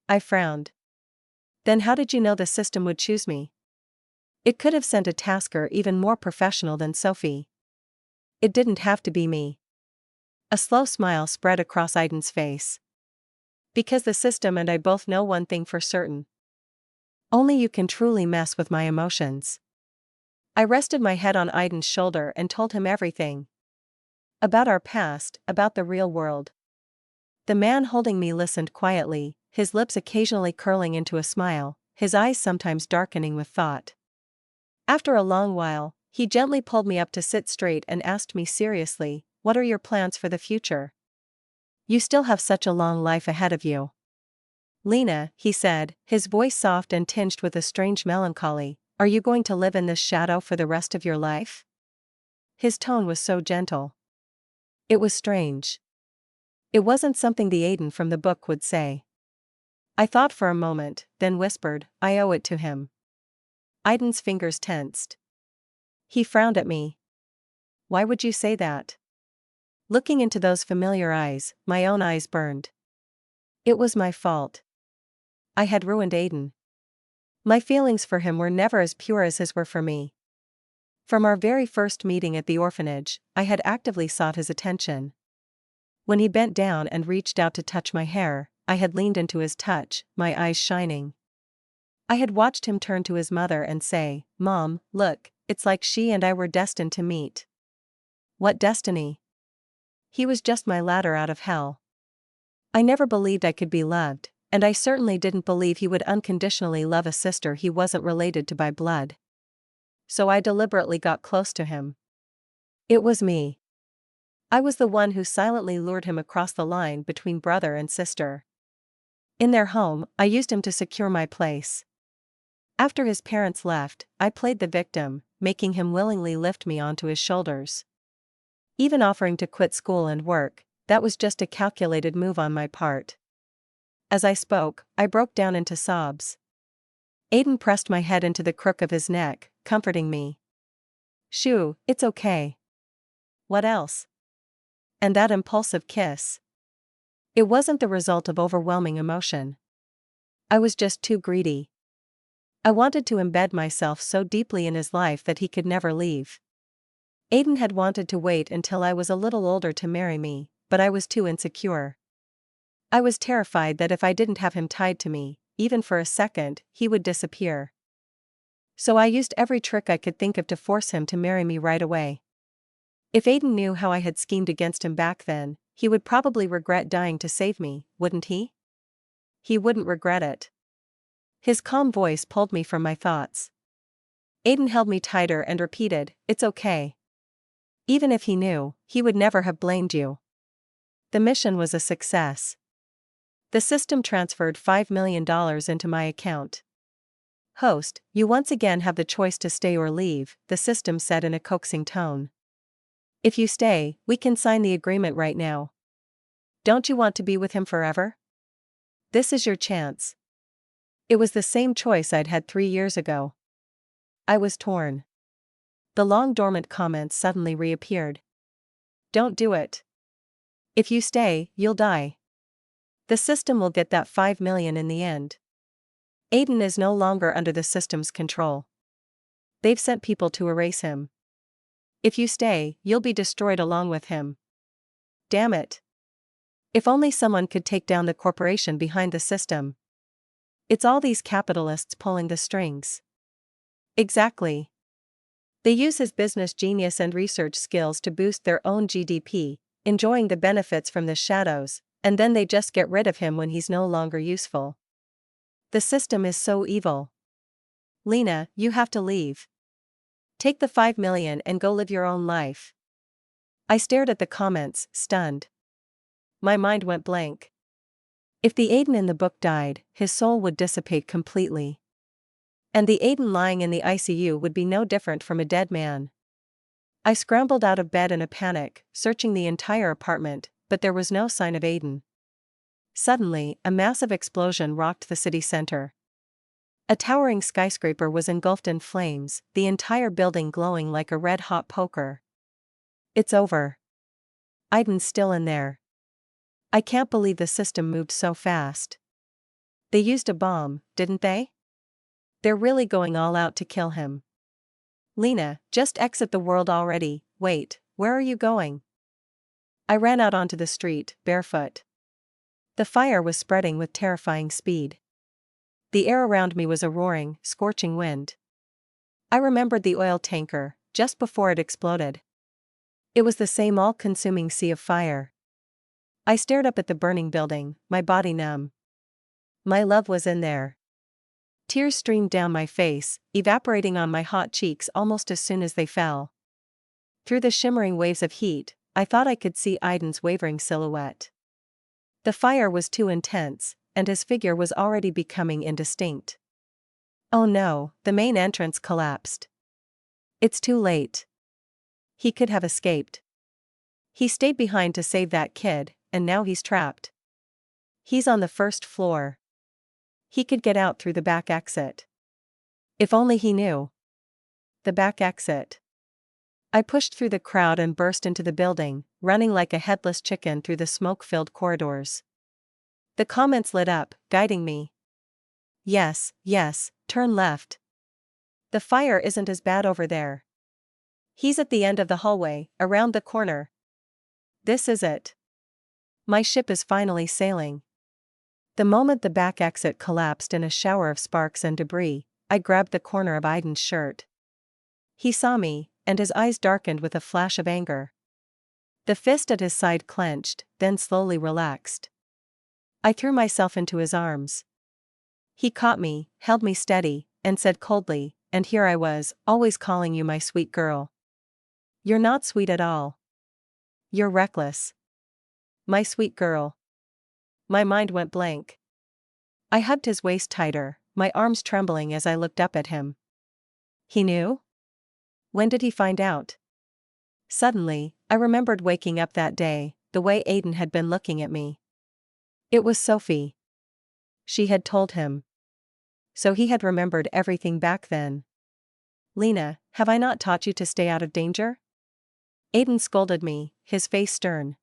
I frowned. "Then how did you know the system would choose me?" "It could have sent a tasker even more professional than Sophie. It didn't have to be me." A slow smile spread across Aiden's face. "Because the system and I both know one thing for certain. Only you can truly mess with my emotions." I rested my head on Aiden's shoulder and told him everything. About our past, about the real world. The man holding me listened quietly, his lips occasionally curling into a smile, his eyes sometimes darkening with thought. After a long while, he gently pulled me up to sit straight and asked me seriously, "What are your plans for the future? You still have such a long life ahead of you." "Lena," he said, his voice soft and tinged with a strange melancholy, "are you going to live in this shadow for the rest of your life?" His tone was so gentle. It was strange. It wasn't something the Aiden from the book would say. I thought for a moment, then whispered, "I owe it to him." Aiden's fingers tensed. He frowned at me. "Why would you say that?" Looking into those familiar eyes, my own eyes burned. It was my fault. I had ruined Aiden. My feelings for him were never as pure as his were for me. From our very first meeting at the orphanage, I had actively sought his attention. When he bent down and reached out to touch my hair, I had leaned into his touch, my eyes shining. I had watched him turn to his mother and say, "Mom, look, it's like she and I were destined to meet." What destiny? He was just my ladder out of hell. I never believed I could be loved, and I certainly didn't believe he would unconditionally love a sister he wasn't related to by blood. so I deliberately got close to him. It was me. I was the one who silently lured him across the line between brother and sister. In their home, I used him to secure my place. After his parents left, I played the victim, making him willingly lift me onto his shoulders. Even offering to quit school and work, that was just a calculated move on my part. As I spoke, I broke down into sobs. Aiden pressed my head into the crook of his neck, comforting me. "Shoo, it's okay." "What else?" And that impulsive kiss. It wasn't the result of overwhelming emotion. I was just too greedy. I wanted to embed myself so deeply in his life that he could never leave. Aiden had wanted to wait until I was a little older to marry me, but I was too insecure. I was terrified that if I didn't have him tied to me, even for a second, he would disappear. So I used every trick I could think of to force him to marry me right away. If Aiden knew how I had schemed against him back then, he would probably regret dying to save me, wouldn't he? He wouldn't regret it. His calm voice pulled me from my thoughts. Aiden held me tighter and repeated, "It's okay." Even if he knew, he would never have blamed you. The mission was a success. The system transferred $5 million into my account. "Host, you once again have the choice to stay or leave," the system said in a coaxing tone. "If you stay, we can sign the agreement right now. Don't you want to be with him forever? This is your chance." It was the same choice I'd had 3 years ago. I was torn. The long dormant comments suddenly reappeared. "Don't do it. If you stay, you'll die. The system will get that $5 million in the end. Aiden is no longer under the system's control. They've sent people to erase him. If you stay, you'll be destroyed along with him. Damn it. If only someone could take down the corporation behind the system. It's all these capitalists pulling the strings." Exactly. They use his business genius and research skills to boost their own GDP, enjoying the benefits from the shadows, and then they just get rid of him when he's no longer useful. The system is so evil. "Lena, you have to leave. Take the $5 million and go live your own life." I stared at the comments, stunned. My mind went blank. If the Aiden in the book died, his soul would dissipate completely. And the Aiden lying in the ICU would be no different from a dead man. I scrambled out of bed in a panic, searching the entire apartment, but there was no sign of Aiden. Suddenly, a massive explosion rocked the city center. A towering skyscraper was engulfed in flames, the entire building glowing like a red-hot poker. "It's over. Aiden's still in there. I can't believe the system moved so fast. They used a bomb, didn't they? They're really going all out to kill him. Lena, just exit the world already." "Wait, where are you going?" I ran out onto the street, barefoot. The fire was spreading with terrifying speed. The air around me was a roaring, scorching wind. I remembered the oil tanker, just before it exploded. It was the same all-consuming sea of fire. I stared up at the burning building, my body numb. My love was in there. Tears streamed down my face, evaporating on my hot cheeks almost as soon as they fell. Through the shimmering waves of heat, I thought I could see Aiden's wavering silhouette. The fire was too intense, and his figure was already becoming indistinct. Oh no, the main entrance collapsed. It's too late. He could have escaped. He stayed behind to save that kid, and now he's trapped. He's on the first floor. He could get out through the back exit. If only he knew. The back exit. I pushed through the crowd and burst into the building, running like a headless chicken through the smoke-filled corridors. The comments lit up, guiding me. "Yes, yes, turn left. The fire isn't as bad over there. He's at the end of the hallway, around the corner. This is it. My ship is finally sailing." The moment the back exit collapsed in a shower of sparks and debris, I grabbed the corner of Aiden's shirt. He saw me, and his eyes darkened with a flash of anger. The fist at his side clenched, then slowly relaxed. I threw myself into his arms. He caught me, held me steady, and said coldly, and here I was, always calling you my sweet girl. You're not sweet at all. You're reckless. My sweet girl. My mind went blank. I hugged his waist tighter, my arms trembling as I looked up at him. He knew? When did he find out? Suddenly, I remembered waking up that day, the way Aiden had been looking at me. It was Sophie. She had told him. So he had remembered everything back then. Lena, have I not taught you to stay out of danger? Aiden scolded me, his face stern.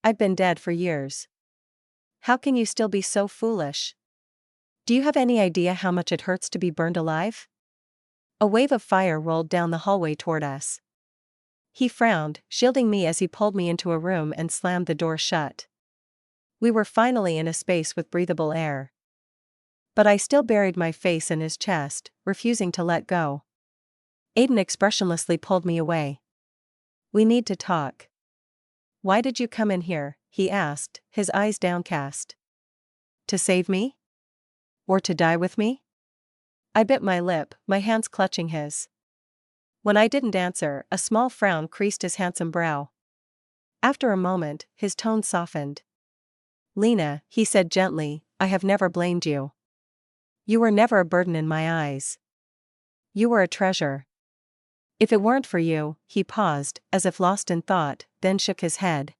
I've been dead for years. How can you still be so foolish? Do you have any idea how much it hurts to be burned alive? A wave of fire rolled down the hallway toward us. He frowned, shielding me as he pulled me into a room and slammed the door shut. We were finally in a space with breathable air. But I still buried my face in his chest, refusing to let go. Aiden expressionlessly pulled me away. We need to talk. Why did you come in here? He asked, his eyes downcast. To save me? Or to die with me? I bit my lip, my hands clutching his. When I didn't answer, a small frown creased his handsome brow. After a moment, his tone softened. Lena, he said gently, I have never blamed you. You were never a burden in my eyes. You were a treasure. If it weren't for you, he paused, as if lost in thought, then shook his head.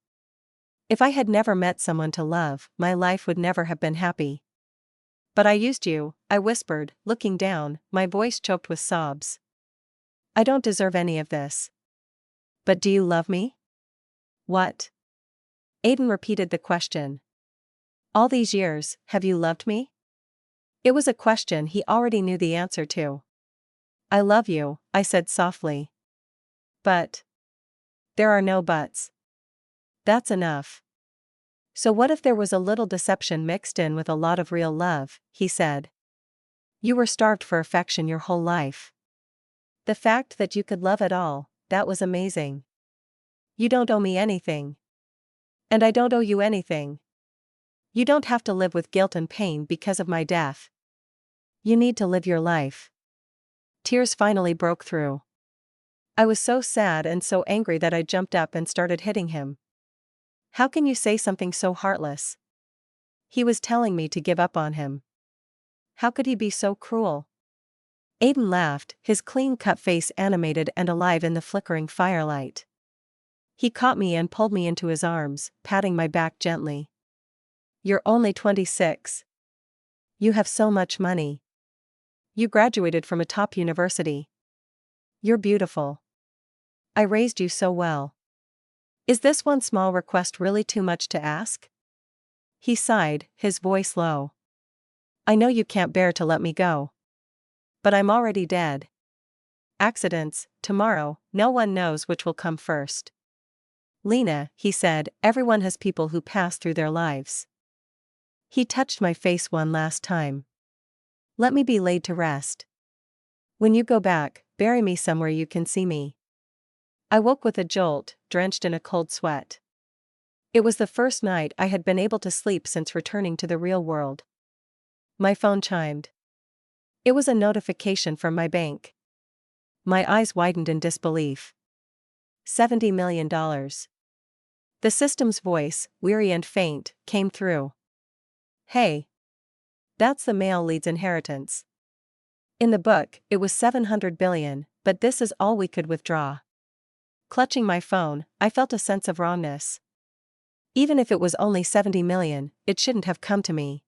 If I had never met someone to love, my life would never have been happy. But I used you, I whispered, looking down, my voice choked with sobs. I don't deserve any of this. But do you love me? What? Aiden repeated the question. All these years, have you loved me? It was a question he already knew the answer to. I love you, I said softly. But. There are no buts. That's enough. So what if there was a little deception mixed in with a lot of real love, he said. You were starved for affection your whole life. The fact that you could love at all, that was amazing. You don't owe me anything. And I don't owe you anything. You don't have to live with guilt and pain because of my death. You need to live your life. Tears finally broke through. I was so sad and so angry that I jumped up and started hitting him. How can you say something so heartless? He was telling me to give up on him. How could he be so cruel? Aiden laughed, his clean-cut face animated and alive in the flickering firelight. He caught me and pulled me into his arms, patting my back gently. You're only 26. You have so much money. You graduated from a top university. You're beautiful. I raised you so well. Is this one small request really too much to ask? He sighed, his voice low. I know you can't bear to let me go. But I'm already dead. Accidents, tomorrow, no one knows which will come first. Lena, he said, everyone has people who pass through their lives. He touched my face one last time. Let me be laid to rest. When you go back, bury me somewhere you can see me. I woke with a jolt, drenched in a cold sweat. It was the first night I had been able to sleep since returning to the real world. My phone chimed. It was a notification from my bank. My eyes widened in disbelief. $70 million. The system's voice, weary and faint, came through. Hey. That's the male lead's inheritance. In the book, it was 700 billion, but this is all we could withdraw. Clutching my phone, I felt a sense of wrongness. Even if it was only 70 million, it shouldn't have come to me.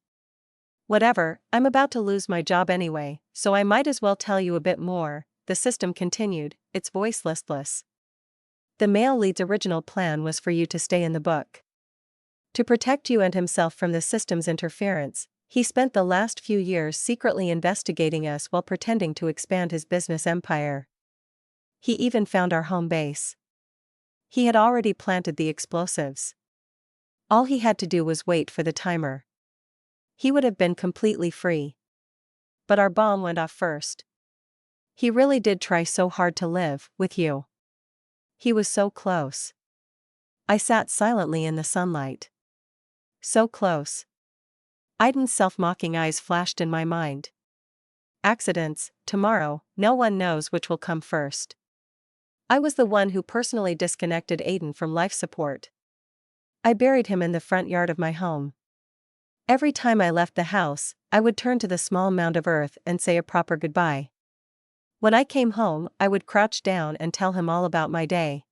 Whatever, I'm about to lose my job anyway, so I might as well tell you a bit more, the system continued, its voice listless. The male lead's original plan was for you to stay in the book. To protect you and himself from the system's interference, he spent the last few years secretly investigating us while pretending to expand his business empire. He even found our home base. He had already planted the explosives. All he had to do was wait for the timer. He would have been completely free. But our bomb went off first. He really did try so hard to live with you. He was so close. I sat silently in the sunlight. So close. Aiden's self-mocking eyes flashed in my mind. accidents, tomorrow, no one knows which will come first. I was the one who personally disconnected Aiden from life support. I buried him in the front yard of my home. Every time I left the house, I would turn to the small mound of earth and say a proper goodbye. When I came home, I would crouch down and tell him all about my day.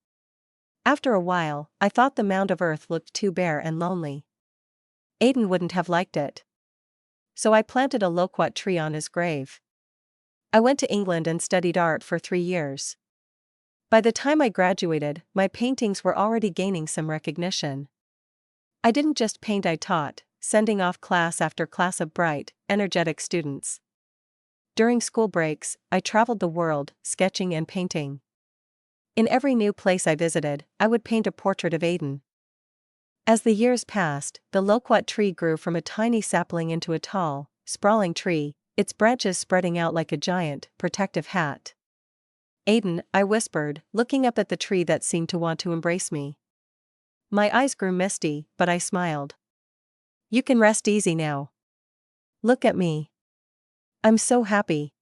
After a while, I thought the mound of earth looked too bare and lonely. Aiden wouldn't have liked it. So I planted a loquat tree on his grave. I went to England and studied art for 3 years. By the time I graduated, my paintings were already gaining some recognition. I didn't just paint, I taught, sending off class after class of bright, energetic students. During school breaks, I traveled the world, sketching and painting. In every new place I visited, I would paint a portrait of Aiden. As the years passed, the loquat tree grew from a tiny sapling into a tall, sprawling tree, its branches spreading out like a giant, protective hat. Aiden, I whispered, looking up at the tree that seemed to want to embrace me. My eyes grew misty, but I smiled. You can rest easy now. Look at me. I'm so happy.